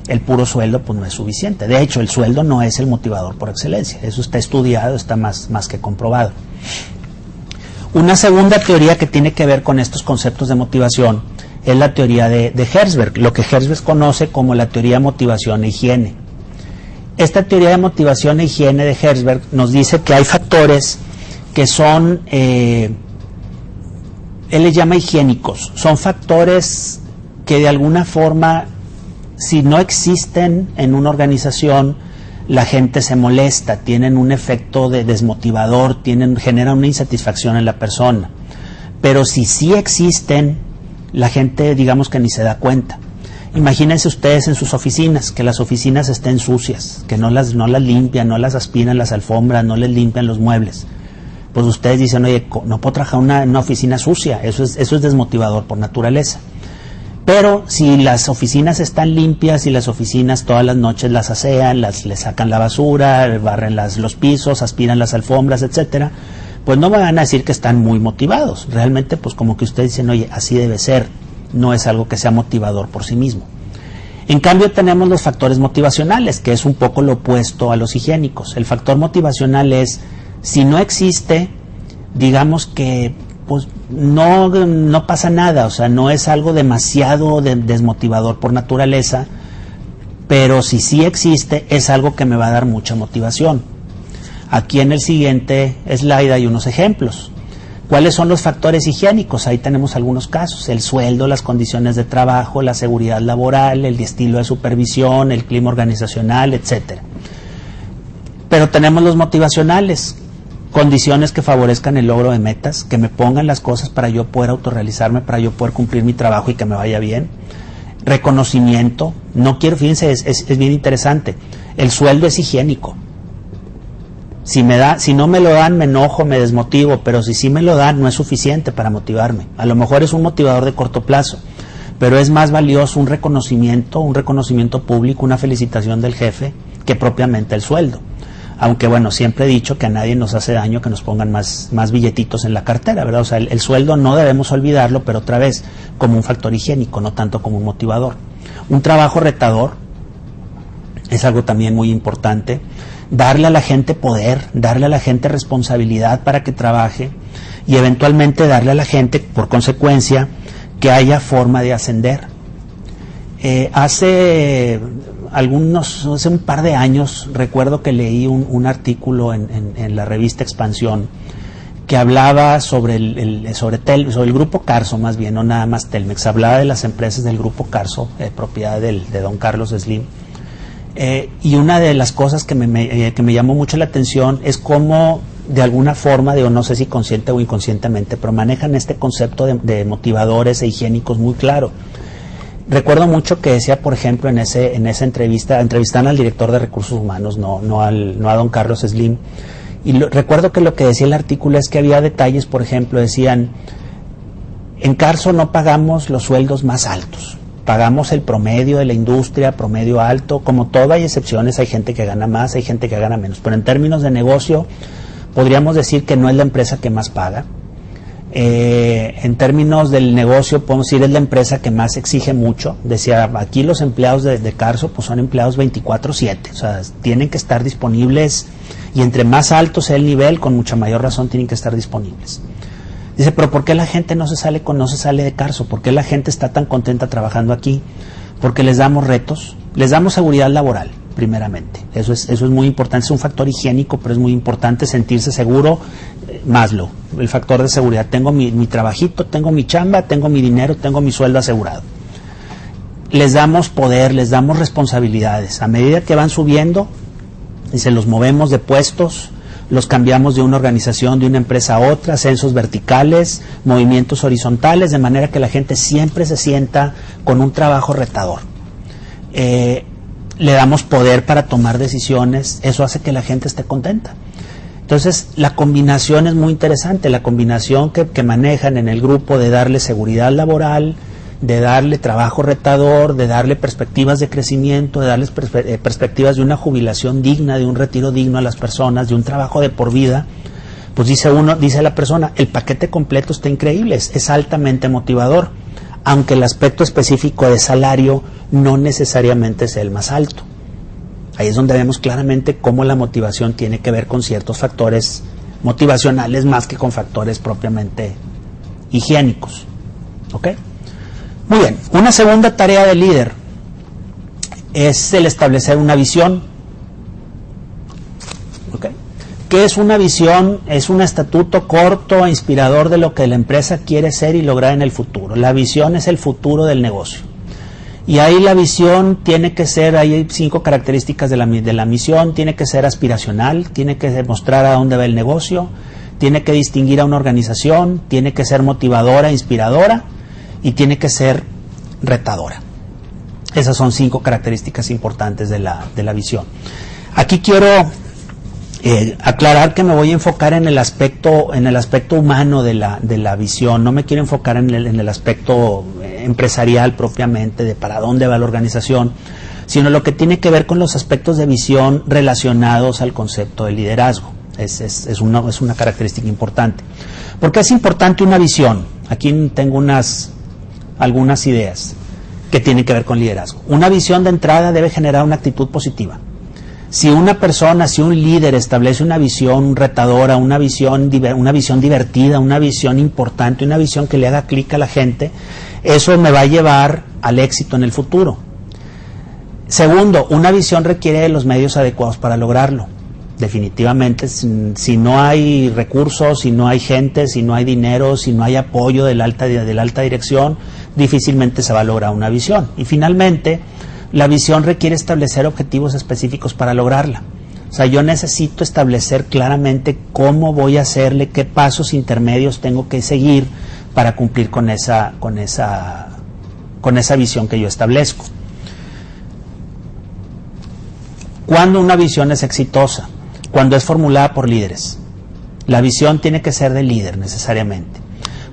[SPEAKER 1] el puro sueldo pues no es suficiente. De hecho, el sueldo no es el motivador por excelencia. Eso está estudiado, está más que comprobado. Una segunda teoría que tiene que ver con estos conceptos de motivación es la teoría de Herzberg, lo que Herzberg conoce como la teoría de motivación e higiene. Esta teoría de motivación e higiene de Herzberg nos dice que hay factores que son, él les llama higiénicos, son factores que de alguna forma, si no existen en una organización, la gente se molesta, tienen un efecto de desmotivador, generan una insatisfacción en la persona. Pero si sí existen, la gente digamos que ni se da cuenta. Imagínense ustedes en sus oficinas, que las oficinas estén sucias, que no las limpian, no las aspiran las alfombras, no les limpian los muebles. Pues ustedes dicen, oye, no puedo trabajar en una oficina sucia, eso es desmotivador por naturaleza. Pero si las oficinas están limpias y las oficinas todas las noches las asean, les sacan la basura, barren los pisos, aspiran las alfombras, etcétera, pues no me van a decir que están muy motivados. Realmente, pues como que ustedes dicen, oye, así debe ser, no es algo que sea motivador por sí mismo. En cambio tenemos los factores motivacionales, que es un poco lo opuesto a los higiénicos. El factor motivacional es, si no existe, digamos que pues no pasa nada, o sea, no es algo demasiado desmotivador por naturaleza, pero si sí existe, es algo que me va a dar mucha motivación. Aquí en el siguiente slide hay unos ejemplos. ¿Cuáles son los factores higiénicos? Ahí tenemos algunos casos: el sueldo, las condiciones de trabajo, la seguridad laboral, el estilo de supervisión, el clima organizacional, etcétera. Pero tenemos los motivacionales: condiciones que favorezcan el logro de metas, que me pongan las cosas para yo poder autorrealizarme, para yo poder cumplir mi trabajo y que me vaya bien. Reconocimiento, no quiero, fíjense, es bien interesante, el sueldo es higiénico. Si no me lo dan, me enojo, me desmotivo, pero si sí me lo dan, no es suficiente para motivarme. A lo mejor es un motivador de corto plazo, pero es más valioso un reconocimiento público, una felicitación del jefe, que propiamente el sueldo. Aunque bueno, siempre he dicho que a nadie nos hace daño que nos pongan más billetitos en la cartera, ¿verdad? O sea, el sueldo no debemos olvidarlo, pero otra vez, como un factor higiénico, no tanto como un motivador. Un trabajo retador es algo también muy importante. Darle a la gente poder, darle a la gente responsabilidad para que trabaje y eventualmente darle a la gente, por consecuencia, que haya forma de ascender. Hace un par de años recuerdo que leí un artículo en la revista Expansión que hablaba sobre el grupo Carso, más bien, no nada más Telmex. Hablaba de las empresas del grupo Carso, propiedad de don Carlos Slim. Y una de las cosas que me llamó mucho la atención es cómo, de alguna forma, digo, no sé si consciente o inconscientemente, pero manejan este concepto de motivadores e higiénicos muy claro. Recuerdo mucho que decía, por ejemplo, en esa entrevistan al director de recursos humanos, no a don Carlos Slim, y recuerdo que lo que decía el artículo es que había detalles, por ejemplo, decían, en Carso no pagamos los sueldos más altos, pagamos el promedio de la industria, promedio alto, como todo hay excepciones, hay gente que gana más, hay gente que gana menos, pero en términos de negocio podríamos decir que no es la empresa que más paga. En términos del negocio podemos decir es la empresa que más exige mucho. Decía, aquí los empleados de Carso pues son empleados 24/7, o sea, tienen que estar disponibles, y entre más alto sea el nivel, con mucha mayor razón tienen que estar disponibles. Dice, pero ¿por qué la gente no se sale de Carso? ¿Por qué la gente está tan contenta trabajando aquí? Porque les damos retos, les damos seguridad laboral, primeramente. Eso es muy importante, es un factor higiénico, pero es muy importante sentirse seguro. Maslow, el factor de seguridad. Tengo mi trabajito, tengo mi chamba, tengo mi dinero, tengo mi sueldo asegurado. Les damos poder, les damos responsabilidades. A medida que van subiendo, dice, los movemos de puestos, los cambiamos de una organización, de una empresa a otra, ascensos verticales, movimientos horizontales, de manera que la gente siempre se sienta con un trabajo retador. Le damos poder para tomar decisiones, eso hace que la gente esté contenta. Entonces, la combinación es muy interesante, la combinación que manejan en el grupo de darle seguridad laboral, de darle trabajo retador, de darle perspectivas de crecimiento, de darles perspectivas de una jubilación digna, de un retiro digno a las personas, de un trabajo de por vida. Pues dice la persona, el paquete completo está increíble, es altamente motivador, aunque el aspecto específico de salario no necesariamente es el más alto. Ahí es donde vemos claramente cómo la motivación tiene que ver con ciertos factores motivacionales más que con factores propiamente higiénicos. ¿Ok? Muy bien, una segunda tarea del líder es el establecer una visión. ¿Ok? ¿Qué es una visión? Es un estatuto corto e inspirador de lo que la empresa quiere ser y lograr en el futuro. La visión es el futuro del negocio. Y ahí la visión tiene que ser, hay 5 características de la misión, tiene que ser aspiracional, tiene que demostrar a dónde va el negocio, tiene que distinguir a una organización, tiene que ser motivadora, inspiradora y tiene que ser retadora. Esas son 5 características importantes de la visión. Aquí quiero Aclarar que me voy a enfocar en el aspecto humano de la visión. No me quiero enfocar en el aspecto empresarial propiamente, de para dónde va la organización, sino lo que tiene que ver con los aspectos de visión relacionados al concepto de liderazgo. Es una característica importante. ¿Por qué es importante una visión? Aquí tengo algunas ideas que tienen que ver con liderazgo. Una visión de entrada debe generar una actitud positiva. Si una persona, si un líder establece una visión retadora, una visión divertida, una visión importante, una visión que le haga clic a la gente, eso me va a llevar al éxito en el futuro. Segundo, una visión requiere de los medios adecuados para lograrlo. Definitivamente, si no hay recursos, si no hay gente, si no hay dinero, si no hay apoyo de la alta dirección, difícilmente se va a lograr una visión. Y finalmente, la visión requiere establecer objetivos específicos para lograrla. O sea, yo necesito establecer claramente cómo voy a hacerle, qué pasos intermedios tengo que seguir para cumplir con esa visión que yo establezco. ¿Cuándo una visión es exitosa? Cuando es formulada por líderes. La visión tiene que ser del líder necesariamente.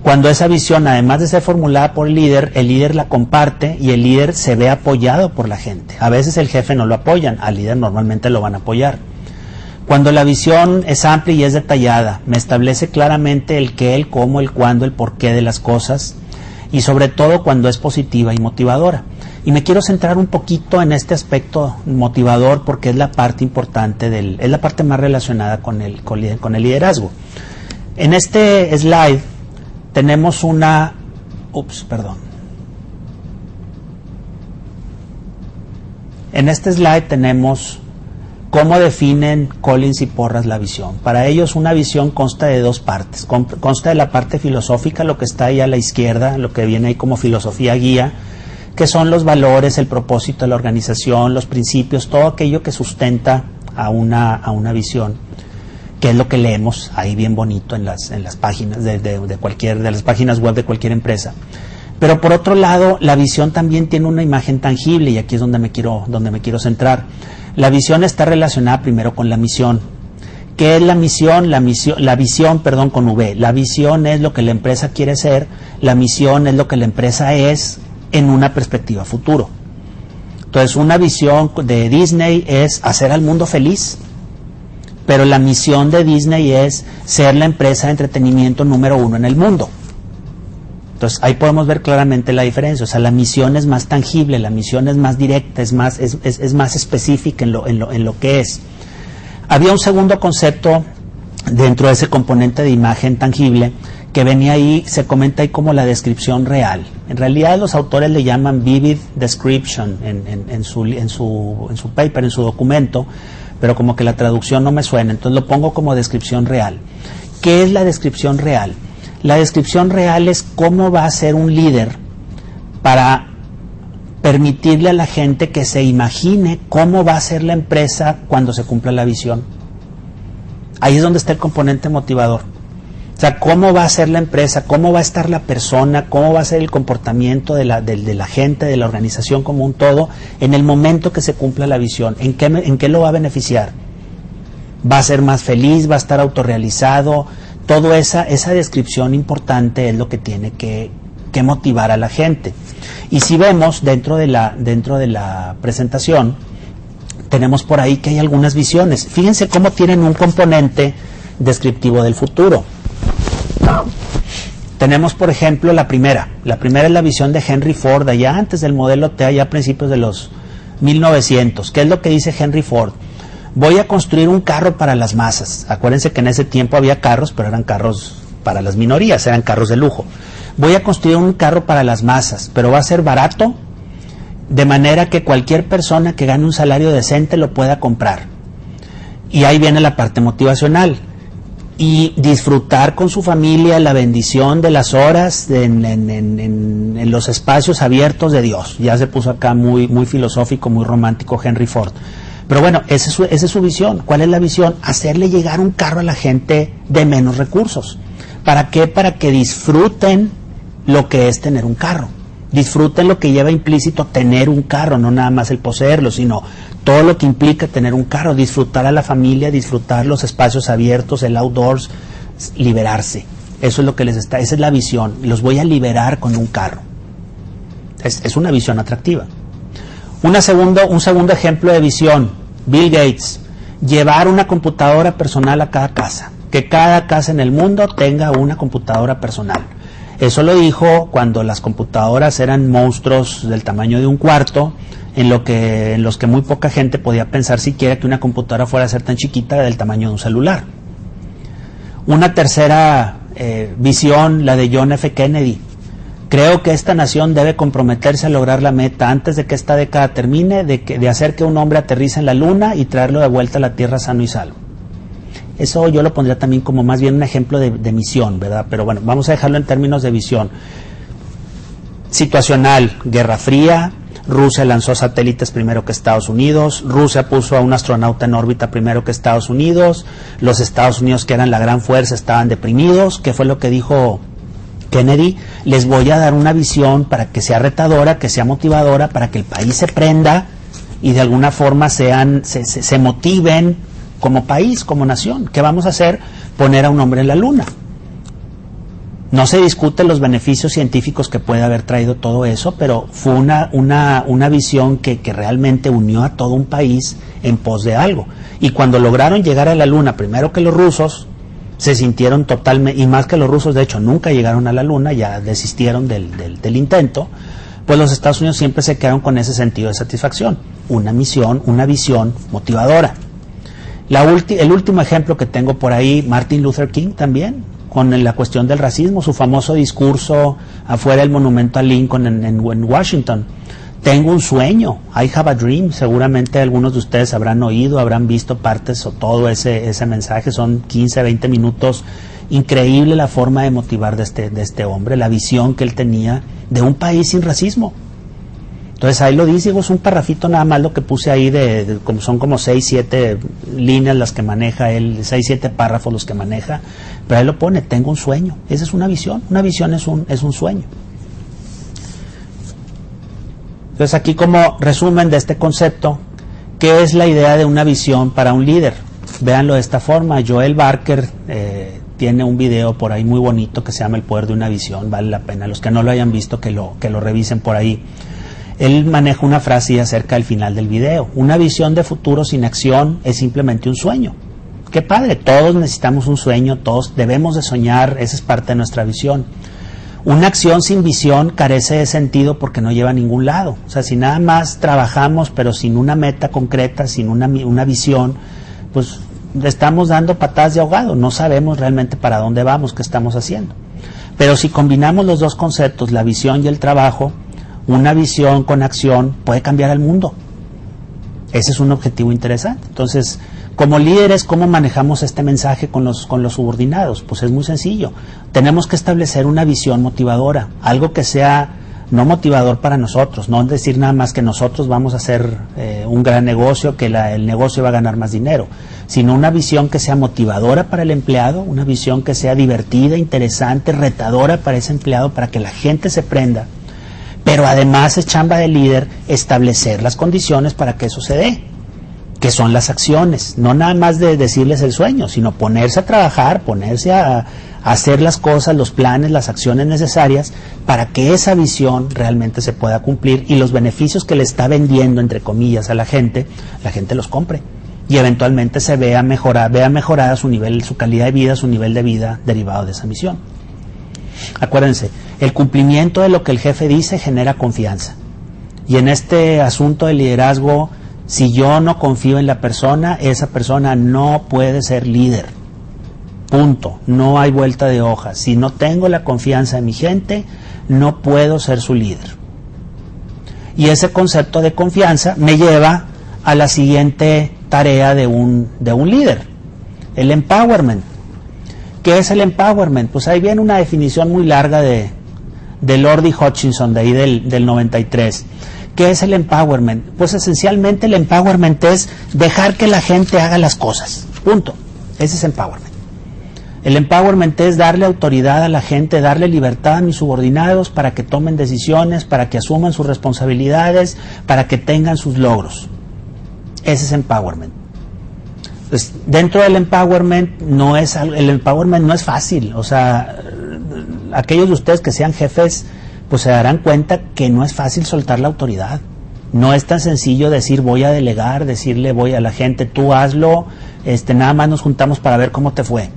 [SPEAKER 1] Cuando esa visión, además de ser formulada por el líder la comparte y el líder se ve apoyado por la gente. A veces el jefe no lo apoyan, al líder normalmente lo van a apoyar. Cuando la visión es amplia y es detallada, me establece claramente el qué, el cómo, el cuándo, el porqué de las cosas, y sobre todo cuando es positiva y motivadora. Y me quiero centrar un poquito en este aspecto motivador porque es la parte importante, es la parte más relacionada con el liderazgo. En este slide tenemos En este slide tenemos cómo definen Collins y Porras la visión. Para ellos una visión consta de dos partes. Consta de la parte filosófica, lo que está ahí a la izquierda, lo que viene ahí como filosofía guía, que son los valores, el propósito de la organización, los principios, todo aquello que sustenta a una visión, que es lo que leemos ahí bien bonito en las páginas de las páginas web de cualquier empresa. Pero por otro lado, la visión también tiene una imagen tangible, y aquí es donde me quiero centrar. La visión está relacionada primero con la misión. ¿Qué es la misión? La visión, con V. La visión es lo que la empresa quiere ser, la misión es lo que la empresa es en una perspectiva futuro. Entonces, una visión de Disney es hacer al mundo feliz, pero la misión de Disney es ser la empresa de entretenimiento número 1 en el mundo. Entonces, ahí podemos ver claramente la diferencia. O sea, la misión es más tangible, la misión es más directa, es más específica en lo que es. Había un segundo concepto dentro de ese componente de imagen tangible que venía ahí, se comenta ahí como la descripción real. En realidad los autores le llaman vivid description en su paper, en su documento, pero como que la traducción no me suena, entonces lo pongo como descripción real. ¿Qué es la descripción real? La descripción real es cómo va a ser un líder para permitirle a la gente que se imagine cómo va a ser la empresa cuando se cumpla la visión. Ahí es donde está el componente motivador. O sea, cómo va a ser la empresa, cómo va a estar la persona, cómo va a ser el comportamiento de la gente, de la organización como un todo, en el momento que se cumpla la visión. ¿En qué lo va a beneficiar? ¿Va a ser más feliz? ¿Va a estar autorrealizado? Toda esa descripción importante es lo que tiene que motivar a la gente. Y si vemos dentro de la presentación, tenemos por ahí que hay algunas visiones. Fíjense cómo tienen un componente descriptivo del futuro. Tenemos, por ejemplo, la primera es la visión de Henry Ford, allá antes del modelo T, allá a principios de los 1900. ¿Qué es lo que dice Henry Ford? Voy a construir un carro para las masas. Acuérdense que en ese tiempo había carros, pero eran carros para las minorías, eran carros de lujo. Voy a construir un carro para las masas, pero va a ser barato, de manera que cualquier persona que gane un salario decente lo pueda comprar. Y ahí viene la parte motivacional. Y disfrutar con su familia la bendición de las horas en los espacios abiertos de Dios. Ya se puso acá muy filosófico, muy romántico Henry Ford. Pero bueno, esa es su visión. ¿Cuál es la visión? Hacerle llegar un carro a la gente de menos recursos. ¿Para qué? Para que disfruten lo que es tener un carro. Disfruten lo que lleva implícito tener un carro, no nada más el poseerlo, sino todo lo que implica tener un carro, disfrutar a la familia, disfrutar los espacios abiertos, el outdoors, liberarse. Eso es lo que les está, esa es la visión. Los voy a liberar con un carro. Es una visión atractiva. Un segundo ejemplo de visión, Bill Gates, llevar una computadora personal a cada casa, que cada casa en el mundo tenga una computadora personal. Eso lo dijo cuando las computadoras eran monstruos del tamaño de un cuarto, en los que muy poca gente podía pensar siquiera que una computadora fuera a ser tan chiquita del tamaño de un celular. Una tercera visión, la de John F. Kennedy. Creo que esta nación debe comprometerse a lograr la meta antes de que esta década termine de hacer que un hombre aterrice en la luna y traerlo de vuelta a la Tierra sano y salvo. Eso yo lo pondría también como más bien un ejemplo de misión, ¿verdad? Pero bueno, vamos a dejarlo en términos de visión. Situacional, Guerra Fría, Rusia lanzó satélites primero que Estados Unidos, Rusia puso a un astronauta en órbita primero que Estados Unidos, los Estados Unidos, que eran la gran fuerza, estaban deprimidos. ¿Qué fue lo que dijo Kennedy? Les voy a dar una visión para que sea retadora, que sea motivadora, para que el país se prenda y de alguna forma se motiven como país, como nación. ¿Qué vamos a hacer? Poner a un hombre en la luna. No se discuten los beneficios científicos que puede haber traído todo eso, pero fue una visión que realmente unió a todo un país en pos de algo. Y cuando lograron llegar a la luna, primero que los rusos, se sintieron totalmente, y más que los rusos, de hecho, nunca llegaron a la luna, ya desistieron del intento, pues los Estados Unidos siempre se quedaron con ese sentido de satisfacción. Una misión, una visión motivadora. El último ejemplo que tengo por ahí, Martin Luther King también, con la cuestión del racismo, su famoso discurso afuera del monumento a Lincoln en Washington. Tengo un sueño, I have a dream. Seguramente algunos de ustedes habrán oído, habrán visto partes o todo ese mensaje. Son 15, 20 minutos. Increíble la forma de motivar de este hombre, la visión que él tenía de un país sin racismo. Entonces ahí lo dice, es un parrafito nada más lo que puse ahí, son como 6, 7 líneas las que maneja él, 6, 7 párrafos los que maneja, pero ahí lo pone, tengo un sueño. Esa es una visión es un sueño. Entonces aquí, como resumen de este concepto, ¿qué es la idea de una visión para un líder? Véanlo de esta forma. Joel Barker tiene un video por ahí muy bonito que se llama El poder de una visión, vale la pena, los que no lo hayan visto que lo revisen por ahí. Él maneja una frase acerca del final del video: una visión de futuro sin acción es simplemente un sueño. Qué padre, todos necesitamos un sueño, todos debemos de soñar, esa es parte de nuestra visión. Una acción sin visión carece de sentido porque no lleva a ningún lado. O sea, si nada más trabajamos pero sin una meta concreta, sin una visión, pues estamos dando patadas de ahogado, no sabemos realmente para dónde vamos, qué estamos haciendo. Pero si combinamos los dos conceptos, la visión y el trabajo, una visión con acción puede cambiar al mundo. Ese es un objetivo interesante. Entonces, como líderes, ¿cómo manejamos este mensaje con los subordinados? Pues es muy sencillo. Tenemos que establecer una visión motivadora, algo que sea no motivador para nosotros, no decir nada más que nosotros vamos a hacer un gran negocio, que el negocio va a ganar más dinero, sino una visión que sea motivadora para el empleado, una visión que sea divertida, interesante, retadora para ese empleado, para que la gente se prenda. Pero además es chamba del líder establecer las condiciones para que eso se dé, que son las acciones, no nada más de decirles el sueño, sino ponerse a trabajar, ponerse a hacer las cosas, los planes, las acciones necesarias para que esa visión realmente se pueda cumplir y los beneficios que le está vendiendo, entre comillas, a la gente los compre y eventualmente se vea mejorada su nivel, su calidad de vida, su nivel de vida derivado de esa misión. Acuérdense, el cumplimiento de lo que el jefe dice genera confianza. Y en este asunto de liderazgo, si yo no confío en la persona, esa persona no puede ser líder. Punto. No hay vuelta de hoja. Si no tengo la confianza en mi gente, no puedo ser su líder. Y ese concepto de confianza me lleva a la siguiente tarea de un líder, el empowerment. ¿Qué es el empowerment? Pues ahí viene una definición muy larga de Lordy Hutchinson, de ahí del 93. ¿Qué es el empowerment? Pues esencialmente el empowerment es dejar que la gente haga las cosas. Punto. Ese es empowerment. El empowerment es darle autoridad a la gente, darle libertad a mis subordinados para que tomen decisiones, para que asuman sus responsabilidades, para que tengan sus logros. Ese es empowerment. Pues, dentro del empowerment el empowerment no es fácil. O sea, aquellos de ustedes que sean jefes, pues se darán cuenta que no es fácil soltar la autoridad. No es tan sencillo decir voy a delegar, decirle voy a la gente, tú hazlo, nada más nos juntamos para ver cómo te fue.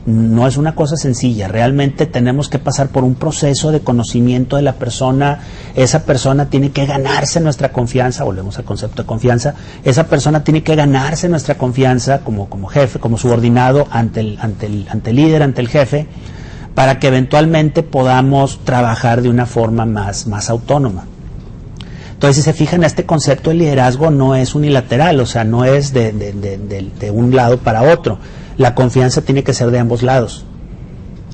[SPEAKER 1] No es una cosa sencilla, realmente tenemos que pasar por un proceso de conocimiento de la persona. Esa persona tiene que ganarse nuestra confianza, volvemos al concepto de confianza. Esa persona tiene que ganarse nuestra confianza como jefe, como subordinado ante el líder, ante el jefe, para que eventualmente podamos trabajar de una forma más autónoma. Entonces, si se fijan, este concepto de liderazgo no es unilateral, o sea, no es de un lado para otro. La confianza tiene que ser de ambos lados.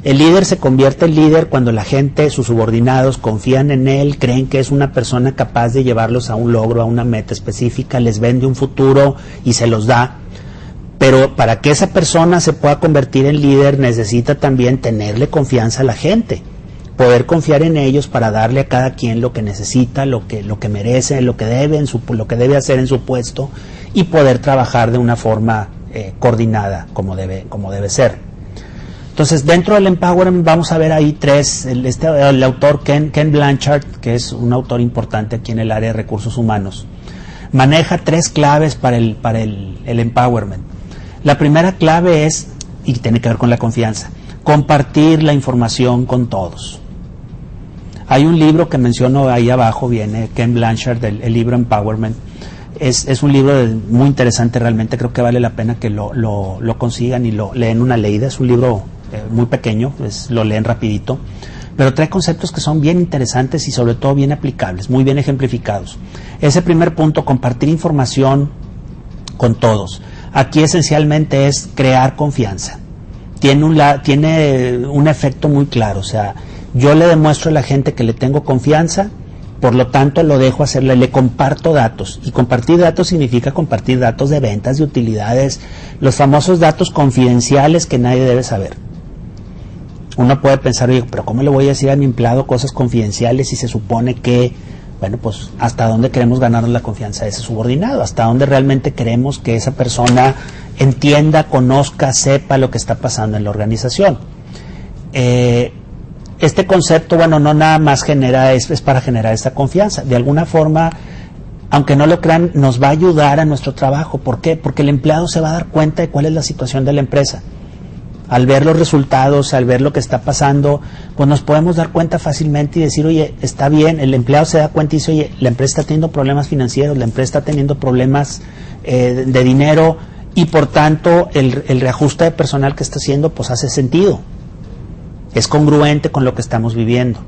[SPEAKER 1] El líder se convierte en líder cuando la gente, sus subordinados, confían en él, creen que es una persona capaz de llevarlos a un logro, a una meta específica, les vende un futuro y se los da. Pero para que esa persona se pueda convertir en líder, necesita también tenerle confianza a la gente, poder confiar en ellos para darle a cada quien lo que necesita, lo que merece, lo que debe hacer en su puesto, y poder trabajar de una forma coordinada como debe ser. Entonces, dentro del empowerment vamos a ver ahí tres. El autor Ken Blanchard, que es un autor importante aquí en el área de recursos humanos, maneja tres claves para el empowerment. La primera clave es, y tiene que ver con la confianza, compartir la información con todos. Hay un libro que menciono ahí abajo, viene Ken Blanchard, el libro Empowerment. Es un libro muy interesante, realmente creo que vale la pena que lo consigan y lo leen una leída. Es un libro muy pequeño, lo leen rapidito, pero trae conceptos que son bien interesantes y sobre todo bien aplicables, muy bien ejemplificados. Ese primer punto, compartir información con todos. Aquí esencialmente es crear confianza. Tiene un efecto muy claro, o sea, yo le demuestro a la gente que le tengo confianza, por lo tanto lo dejo hacerle, le comparto datos, y compartir datos significa compartir datos de ventas, de utilidades, los famosos datos confidenciales que nadie debe saber. Uno puede pensar, oye, pero ¿cómo le voy a decir a mi empleado cosas confidenciales si se supone que, bueno, pues hasta dónde queremos ganarnos la confianza de ese subordinado, hasta dónde realmente queremos que esa persona entienda, conozca, sepa lo que está pasando en la organización? Este concepto, bueno, no nada más es para generar esta confianza. De alguna forma, aunque no lo crean, nos va a ayudar a nuestro trabajo. ¿Por qué? Porque el empleado se va a dar cuenta de cuál es la situación de la empresa. Al ver los resultados, al ver lo que está pasando, pues nos podemos dar cuenta fácilmente y decir, oye, está bien. El empleado se da cuenta y dice, oye, la empresa está teniendo problemas financieros, la empresa está teniendo problemas de dinero, y por tanto el reajuste de personal que está haciendo pues hace sentido. Es congruente con lo que estamos viviendo.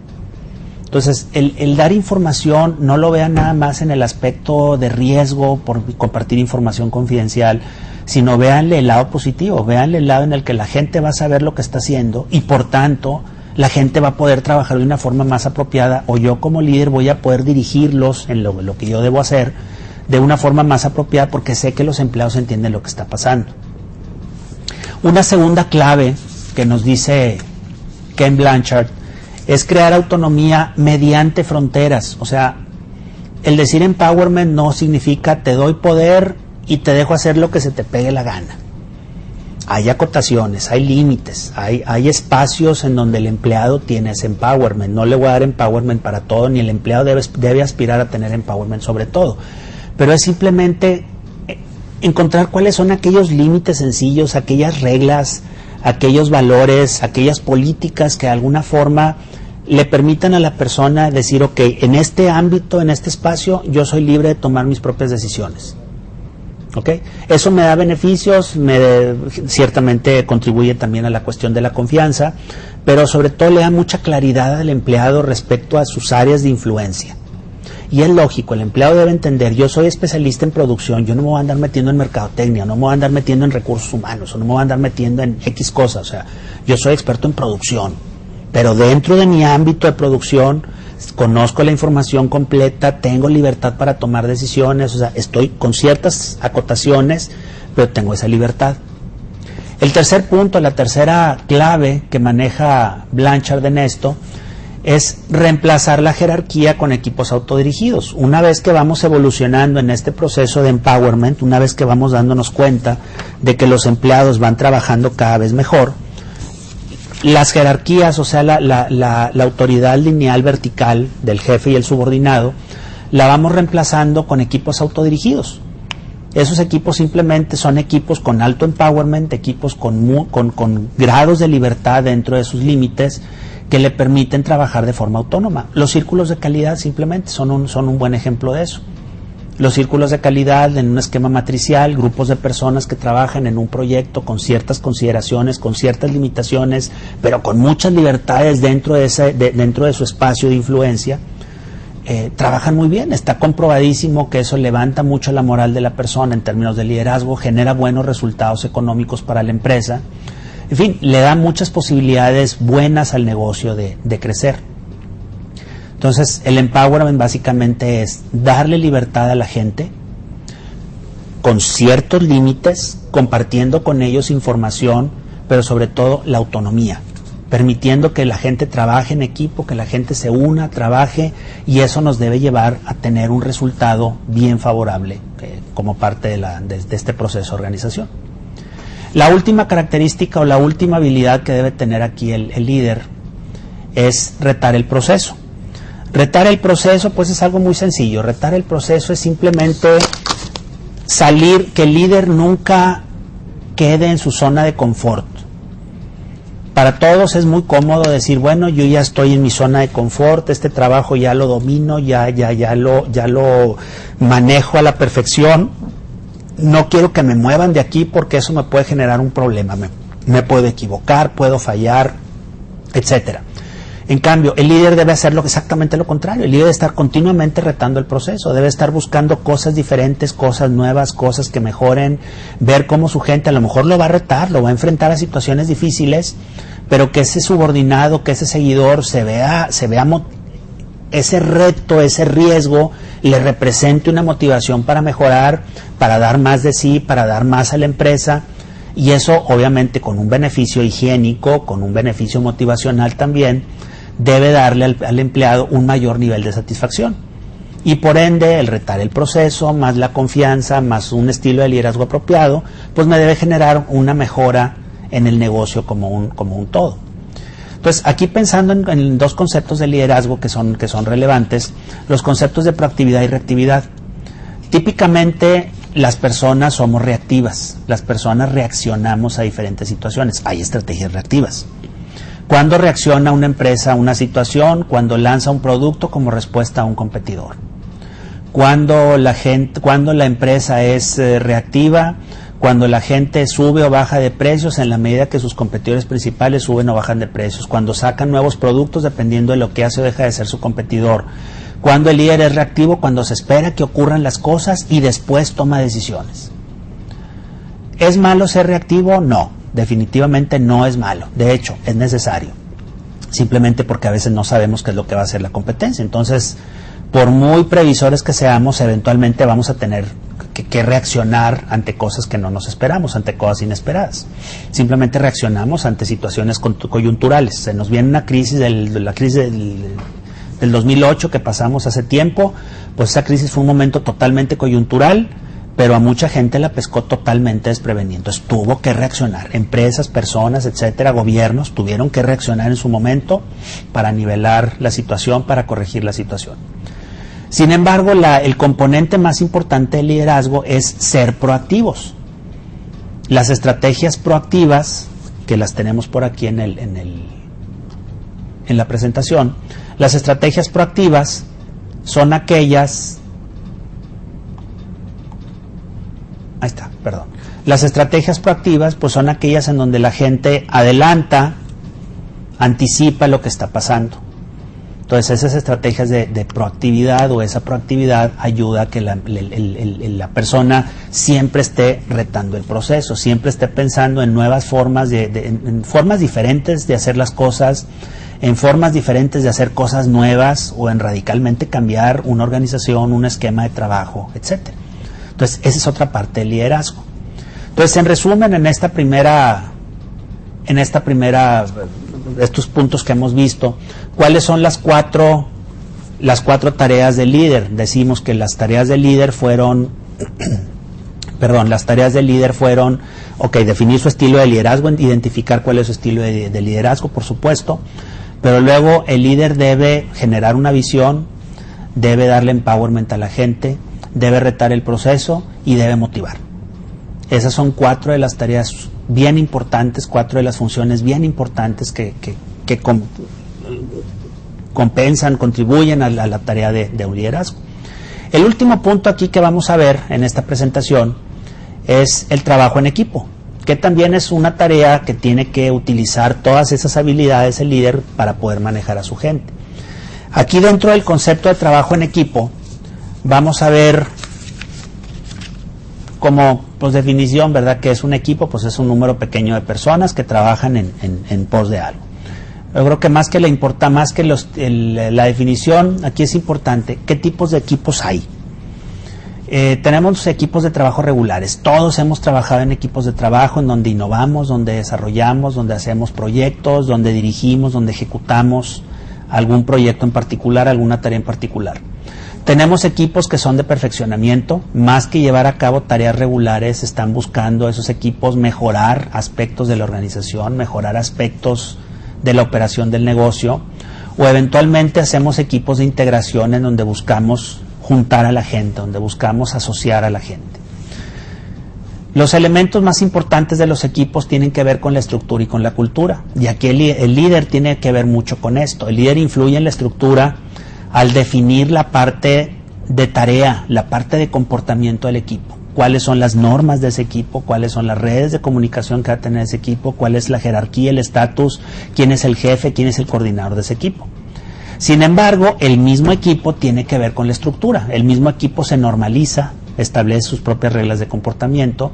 [SPEAKER 1] Entonces, el dar información, no lo vean nada más en el aspecto de riesgo por compartir información confidencial, sino véanle el lado positivo, véanle el lado en el que la gente va a saber lo que está haciendo y por tanto la gente va a poder trabajar de una forma más apropiada, o yo como líder voy a poder dirigirlos en lo que yo debo hacer de una forma más apropiada porque sé que los empleados entienden lo que está pasando. Una segunda clave que nos dice Ken Blanchard es crear autonomía mediante fronteras. O sea, el decir empowerment no significa te doy poder y te dejo hacer lo que se te pegue la gana. Hay acotaciones, hay límites, hay espacios en donde el empleado tiene ese empowerment. No le voy a dar empowerment para todo, ni el empleado debe aspirar a tener empowerment sobre todo. Pero es simplemente encontrar cuáles son aquellos límites sencillos, aquellas reglas, aquellos valores, aquellas políticas que de alguna forma le permitan a la persona decir, ok, en este ámbito, en este espacio, yo soy libre de tomar mis propias decisiones. ¿Okay? Eso me da beneficios, ciertamente contribuye también a la cuestión de la confianza, pero sobre todo le da mucha claridad al empleado respecto a sus áreas de influencia. Y es lógico, el empleado debe entender, yo soy especialista en producción, yo no me voy a andar metiendo en mercadotecnia, no me voy a andar metiendo en recursos humanos, o no me voy a andar metiendo en X cosas, o sea, yo soy experto en producción, pero dentro de mi ámbito de producción conozco la información completa, tengo libertad para tomar decisiones, o sea, estoy con ciertas acotaciones, pero tengo esa libertad. El tercer punto, la tercera clave que maneja Blanchard en esto, es reemplazar la jerarquía con equipos autodirigidos. Una vez que vamos evolucionando en este proceso de empowerment, una vez que vamos dándonos cuenta de que los empleados van trabajando cada vez mejor, las jerarquías, o sea, la autoridad lineal vertical del jefe y el subordinado, la vamos reemplazando con equipos autodirigidos. Esos equipos simplemente son equipos con alto empowerment, equipos con grados de libertad dentro de sus límites, que le permiten trabajar de forma autónoma. Los círculos de calidad simplemente son un buen ejemplo de eso. Los círculos de calidad en un esquema matricial, grupos de personas que trabajan en un proyecto con ciertas consideraciones, con ciertas limitaciones, pero con muchas libertades dentro de su espacio de influencia, trabajan muy bien. Está comprobadísimo que eso levanta mucho la moral de la persona en términos de liderazgo, genera buenos resultados económicos para la empresa. En fin, le da muchas posibilidades buenas al negocio de crecer. Entonces, el empowerment básicamente es darle libertad a la gente con ciertos límites, compartiendo con ellos información, pero sobre todo la autonomía, permitiendo que la gente trabaje en equipo, que la gente se una, trabaje, y eso nos debe llevar a tener un resultado bien favorable como parte de este proceso de organización. La última característica o la última habilidad que debe tener aquí el líder es retar el proceso. Retar el proceso, pues es algo muy sencillo. Retar el proceso es simplemente que el líder nunca quede en su zona de confort. Para todos es muy cómodo decir, bueno, yo ya estoy en mi zona de confort, este trabajo ya lo domino, ya lo manejo a la perfección. No quiero que me muevan de aquí porque eso me puede generar un problema, me puedo equivocar, puedo fallar, etcétera. En cambio, el líder debe hacer exactamente lo contrario. El líder debe estar continuamente retando el proceso, debe estar buscando cosas diferentes, cosas nuevas, cosas que mejoren, ver cómo su gente a lo mejor lo va a retar, lo va a enfrentar a situaciones difíciles, pero que ese subordinado, que ese seguidor se vea ese reto, ese riesgo, le represente una motivación para mejorar, para dar más de sí, para dar más a la empresa, y eso obviamente con un beneficio higiénico, con un beneficio motivacional también, debe darle al empleado un mayor nivel de satisfacción. Y por ende, el retar el proceso, más la confianza, más un estilo de liderazgo apropiado, pues me debe generar una mejora en el negocio como un todo. Entonces, aquí pensando en dos conceptos de liderazgo que son relevantes, los conceptos de proactividad y reactividad. Típicamente, las personas somos reactivas, las personas reaccionamos a diferentes situaciones, hay estrategias reactivas. ¿Cuándo reacciona una empresa a una situación? Cuando lanza un producto como respuesta a un competidor. Cuando la empresa es reactiva, cuando la gente sube o baja de precios en la medida que sus competidores principales suben o bajan de precios, cuando sacan nuevos productos dependiendo de lo que hace o deja de ser su competidor, cuando el líder es reactivo, cuando se espera que ocurran las cosas y después toma decisiones. ¿Es malo ser reactivo? No, definitivamente no es malo, de hecho es necesario, simplemente porque a veces no sabemos qué es lo que va a hacer la competencia. Entonces, por muy previsores que seamos, eventualmente vamos a tener que reaccionar ante cosas que no nos esperamos, ante cosas inesperadas. Simplemente reaccionamos ante situaciones coyunturales. Se nos viene una crisis, la crisis del 2008 que pasamos hace tiempo, pues esa crisis fue un momento totalmente coyuntural, pero a mucha gente la pescó totalmente desprevenida. Entonces tuvo que reaccionar. Empresas, personas, etcétera, gobiernos tuvieron que reaccionar en su momento para nivelar la situación, para corregir la situación. Sin embargo, el componente más importante del liderazgo es ser proactivos. Las estrategias proactivas, que las tenemos por aquí en la presentación, las estrategias proactivas son aquellas... Ahí está, perdón. Las estrategias proactivas pues son aquellas en donde la gente adelanta, anticipa lo que está pasando. Entonces esas estrategias de proactividad o esa proactividad ayuda a que la persona siempre esté retando el proceso, siempre esté pensando en nuevas formas, en formas diferentes de hacer las cosas, en formas diferentes de hacer cosas nuevas o en radicalmente cambiar una organización, un esquema de trabajo, etcétera. Entonces esa es otra parte del liderazgo. Entonces, en resumen, en esta primera en esta primera, estos puntos que hemos visto, cuáles son las cuatro tareas del líder. Decimos que las tareas del líder fueron, definir su estilo de liderazgo, identificar cuál es su estilo de liderazgo, por supuesto, pero luego el líder debe generar una visión, debe darle empowerment a la gente, debe retar el proceso y debe motivar. Esas son 4 de las tareas bien importantes, 4 de las funciones bien importantes que compensan, contribuyen a la tarea de un liderazgo. El último punto aquí que vamos a ver en esta presentación es el trabajo en equipo, que también es una tarea que tiene que utilizar todas esas habilidades el líder para poder manejar a su gente. Aquí dentro del concepto de trabajo en equipo vamos a ver como definición, ¿verdad?, que es un equipo, pues es un número pequeño de personas que trabajan en pos de algo. Yo creo que más que la definición, aquí es importante, ¿qué tipos de equipos hay? Tenemos equipos de trabajo regulares. Todos hemos trabajado en equipos de trabajo en donde innovamos, donde desarrollamos, donde hacemos proyectos, donde dirigimos, donde ejecutamos algún proyecto en particular, alguna tarea en particular. Tenemos equipos que son de perfeccionamiento, más que llevar a cabo tareas regulares, están buscando esos equipos mejorar aspectos de la organización, mejorar aspectos de la operación del negocio, o eventualmente hacemos equipos de integración en donde buscamos juntar a la gente, donde buscamos asociar a la gente. Los elementos más importantes de los equipos tienen que ver con la estructura y con la cultura, y aquí el líder tiene que ver mucho con esto. El líder influye en la estructura al definir la parte de tarea, la parte de comportamiento del equipo. Cuáles son las normas de ese equipo, cuáles son las redes de comunicación que va a tener ese equipo, cuál es la jerarquía, el estatus, quién es el jefe, quién es el coordinador de ese equipo. Sin embargo, el mismo equipo tiene que ver con la estructura. El mismo equipo se normaliza, establece sus propias reglas de comportamiento.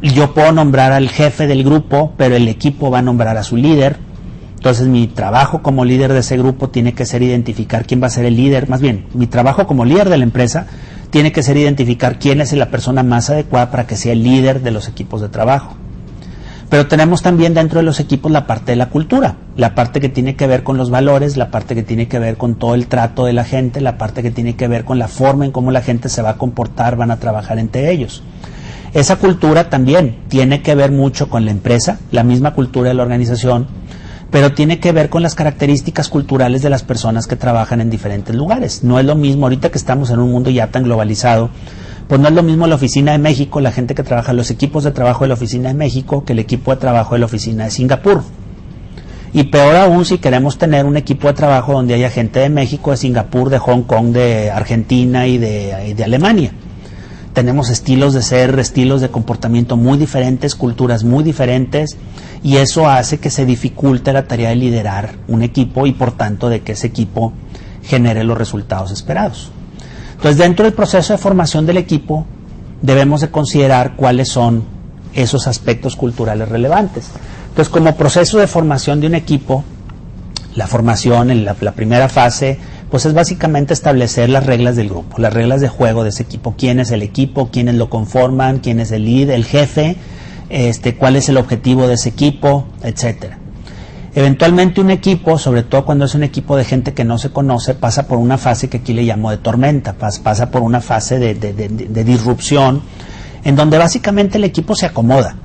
[SPEAKER 1] Yo puedo nombrar al jefe del grupo, pero el equipo va a nombrar a su líder. Entonces mi trabajo como líder de ese grupo tiene que ser identificar quién va a ser el líder, más bien, mi trabajo como líder de la empresa tiene que ser identificar quién es la persona más adecuada para que sea el líder de los equipos de trabajo. Pero tenemos también dentro de los equipos la parte de la cultura, la parte que tiene que ver con los valores, la parte que tiene que ver con todo el trato de la gente, la parte que tiene que ver con la forma en cómo la gente se va a comportar, van a trabajar entre ellos. Esa cultura también tiene que ver mucho con la empresa, la misma cultura de la organización, pero tiene que ver con las características culturales de las personas que trabajan en diferentes lugares. No es lo mismo, ahorita que estamos en un mundo ya tan globalizado, pues no es lo mismo la oficina de México, la gente que trabaja, los equipos de trabajo de la oficina de México, que el equipo de trabajo de la oficina de Singapur. Y peor aún si queremos tener un equipo de trabajo donde haya gente de México, de Singapur, de Hong Kong, de Argentina y de Alemania. Tenemos estilos de ser, estilos de comportamiento muy diferentes, culturas muy diferentes, y eso hace que se dificulte la tarea de liderar un equipo y por tanto de que ese equipo genere los resultados esperados. Entonces, dentro del proceso de formación del equipo debemos de considerar cuáles son esos aspectos culturales relevantes. Entonces, como proceso de formación de un equipo, la formación en la primera fase pues es básicamente establecer las reglas del grupo, las reglas de juego de ese equipo, quién es el equipo, quiénes lo conforman, quién es el líder, el jefe, cuál es el objetivo de ese equipo, etcétera. Eventualmente un equipo, sobre todo cuando es un equipo de gente que no se conoce, pasa por una fase que aquí le llamo de tormenta, pasa por una fase de disrupción, en donde básicamente el equipo se acomoda.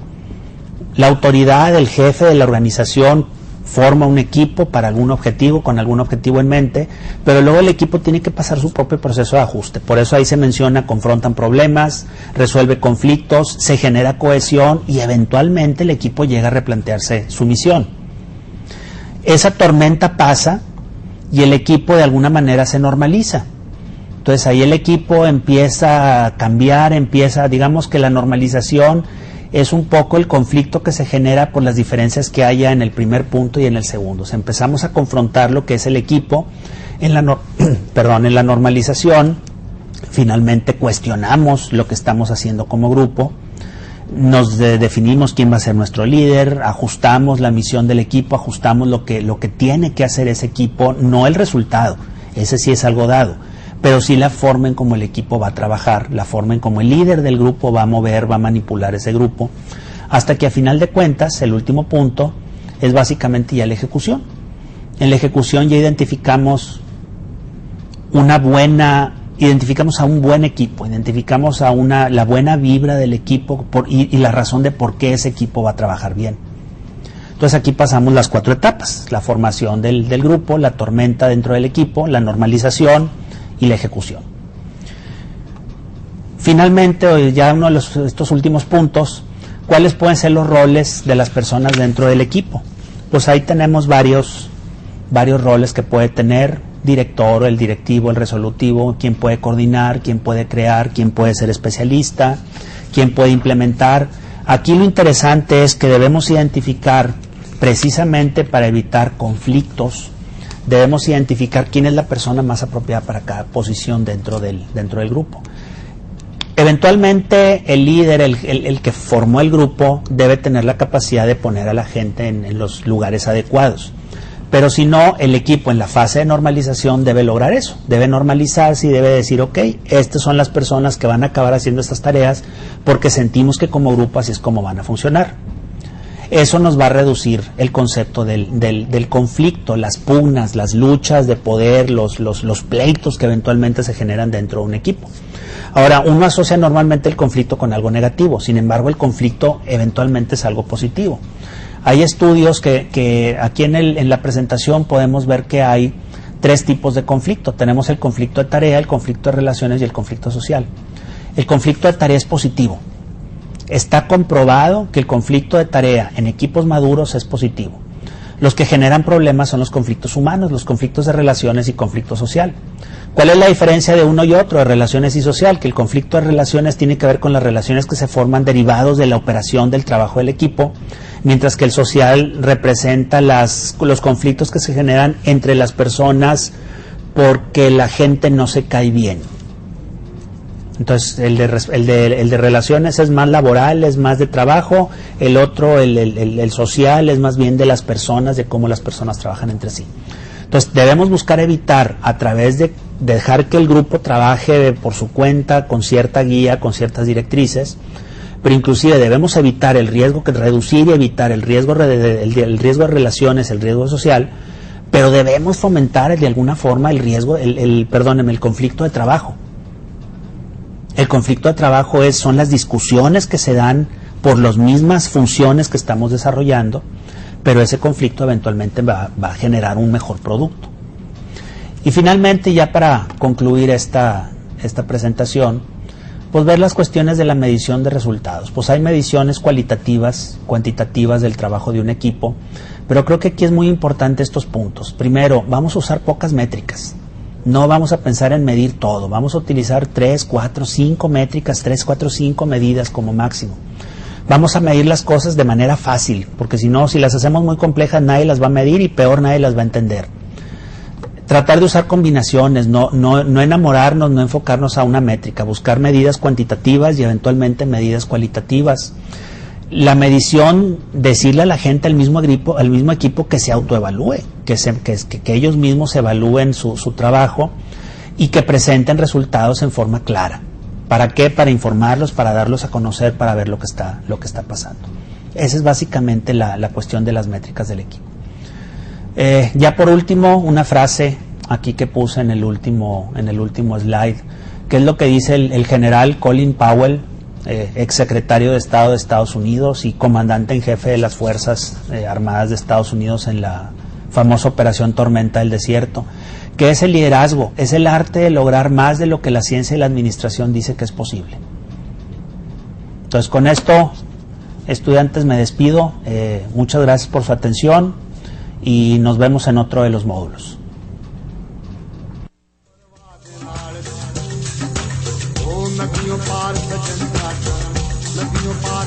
[SPEAKER 1] La autoridad del jefe de la organización forma un equipo para algún objetivo, con algún objetivo en mente, pero luego el equipo tiene que pasar su propio proceso de ajuste. Por eso ahí se menciona, confrontan problemas, resuelve conflictos, se genera cohesión y eventualmente el equipo llega a replantearse su misión. Esa tormenta pasa y el equipo de alguna manera se normaliza. Entonces ahí el equipo empieza a cambiar, digamos que la normalización es un poco el conflicto que se genera por las diferencias que haya en el primer punto y en el segundo. O sea, empezamos a confrontar lo que es el equipo en la normalización, finalmente cuestionamos lo que estamos haciendo como grupo, nos definimos quién va a ser nuestro líder, ajustamos la misión del equipo, ajustamos lo que tiene que hacer ese equipo, no el resultado, ese sí es algo dado, pero sí la forma en cómo el equipo va a trabajar, la forma en cómo el líder del grupo va a mover, va a manipular ese grupo. hasta que a final de cuentas, el último punto es básicamente ya la ejecución. En la ejecución ya identificamos a un buen equipo, identificamos a la buena vibra del equipo y la razón de por qué ese equipo va a trabajar bien. Entonces aquí pasamos las 4 etapas: la formación del grupo, la tormenta dentro del equipo, la normalización y la ejecución. Finalmente, ya uno de estos últimos puntos, ¿cuáles pueden ser los roles de las personas dentro del equipo? Pues ahí tenemos varios roles que puede tener: director, el directivo, el resolutivo, quién puede coordinar, quién puede crear, quién puede ser especialista, quién puede implementar. Aquí lo interesante es que debemos identificar, precisamente para evitar conflictos, debemos identificar quién es la persona más apropiada para cada posición dentro del grupo. Eventualmente el líder, el que formó el grupo, debe tener la capacidad de poner a la gente en los lugares adecuados. Pero si no, el equipo en la fase de normalización debe lograr eso, debe normalizarse y debe decir, ok, estas son las personas que van a acabar haciendo estas tareas porque sentimos que como grupo así es como van a funcionar. Eso nos va a reducir el concepto del conflicto, las pugnas, las luchas de poder, los pleitos que eventualmente se generan dentro de un equipo. Ahora, uno asocia normalmente el conflicto con algo negativo, sin embargo el conflicto eventualmente es algo positivo. Hay estudios que aquí en la presentación podemos ver que hay 3 tipos de conflicto. Tenemos el conflicto de tarea, el conflicto de relaciones y el conflicto social. El conflicto de tarea es positivo. Está comprobado que el conflicto de tarea en equipos maduros es positivo. Los que generan problemas son los conflictos humanos, los conflictos de relaciones y conflicto social. ¿Cuál es la diferencia de uno y otro, de relaciones y social? Que el conflicto de relaciones tiene que ver con las relaciones que se forman derivados de la operación del trabajo del equipo, mientras que el social representa los conflictos que se generan entre las personas porque la gente no se cae bien. Entonces el de relaciones es más laboral, es más de trabajo; el otro, el social, es más bien de las personas, de cómo las personas trabajan entre sí. Entonces debemos buscar evitar, a través de dejar que el grupo trabaje por su cuenta, con cierta guía, con ciertas directrices, pero inclusive debemos evitar reducir y evitar el riesgo de relaciones, el riesgo social, pero debemos fomentar de alguna forma el conflicto de trabajo. El conflicto de trabajo son las discusiones que se dan por las mismas funciones que estamos desarrollando, pero ese conflicto eventualmente va a generar un mejor producto. Y finalmente, ya para concluir esta presentación, pues ver las cuestiones de la medición de resultados. Pues hay mediciones cualitativas, cuantitativas del trabajo de un equipo, pero creo que aquí es muy importante estos puntos. Primero, vamos a usar pocas métricas. No vamos a pensar en medir todo, vamos a utilizar 3, 4, 5 métricas, 3, 4, 5 medidas como máximo. Vamos a medir las cosas de manera fácil, porque si no, si las hacemos muy complejas, nadie las va a medir y peor, nadie las va a entender. Tratar de usar combinaciones, no enamorarnos, no enfocarnos a una métrica, buscar medidas cuantitativas y eventualmente medidas cualitativas. La medición, decirle a la gente, al mismo equipo que se autoevalúe, que ellos mismos evalúen su trabajo y que presenten resultados en forma clara. ¿Para qué? Para informarlos, para darlos a conocer, para ver lo que está pasando. Esa es básicamente la cuestión de las métricas del equipo. Ya por último, una frase aquí que puse en el último slide, que es lo que dice el general Colin Powell, exsecretario de Estado de Estados Unidos y comandante en jefe de las Fuerzas Armadas de Estados Unidos en la famosa Operación Tormenta del Desierto, que es el liderazgo, es el arte de lograr más de lo que la ciencia y la administración dice que es posible. Entonces, con esto, estudiantes, me despido. Muchas gracias por su atención y nos vemos en otro de los módulos.
[SPEAKER 2] नदियों पार सजन का नदियों पार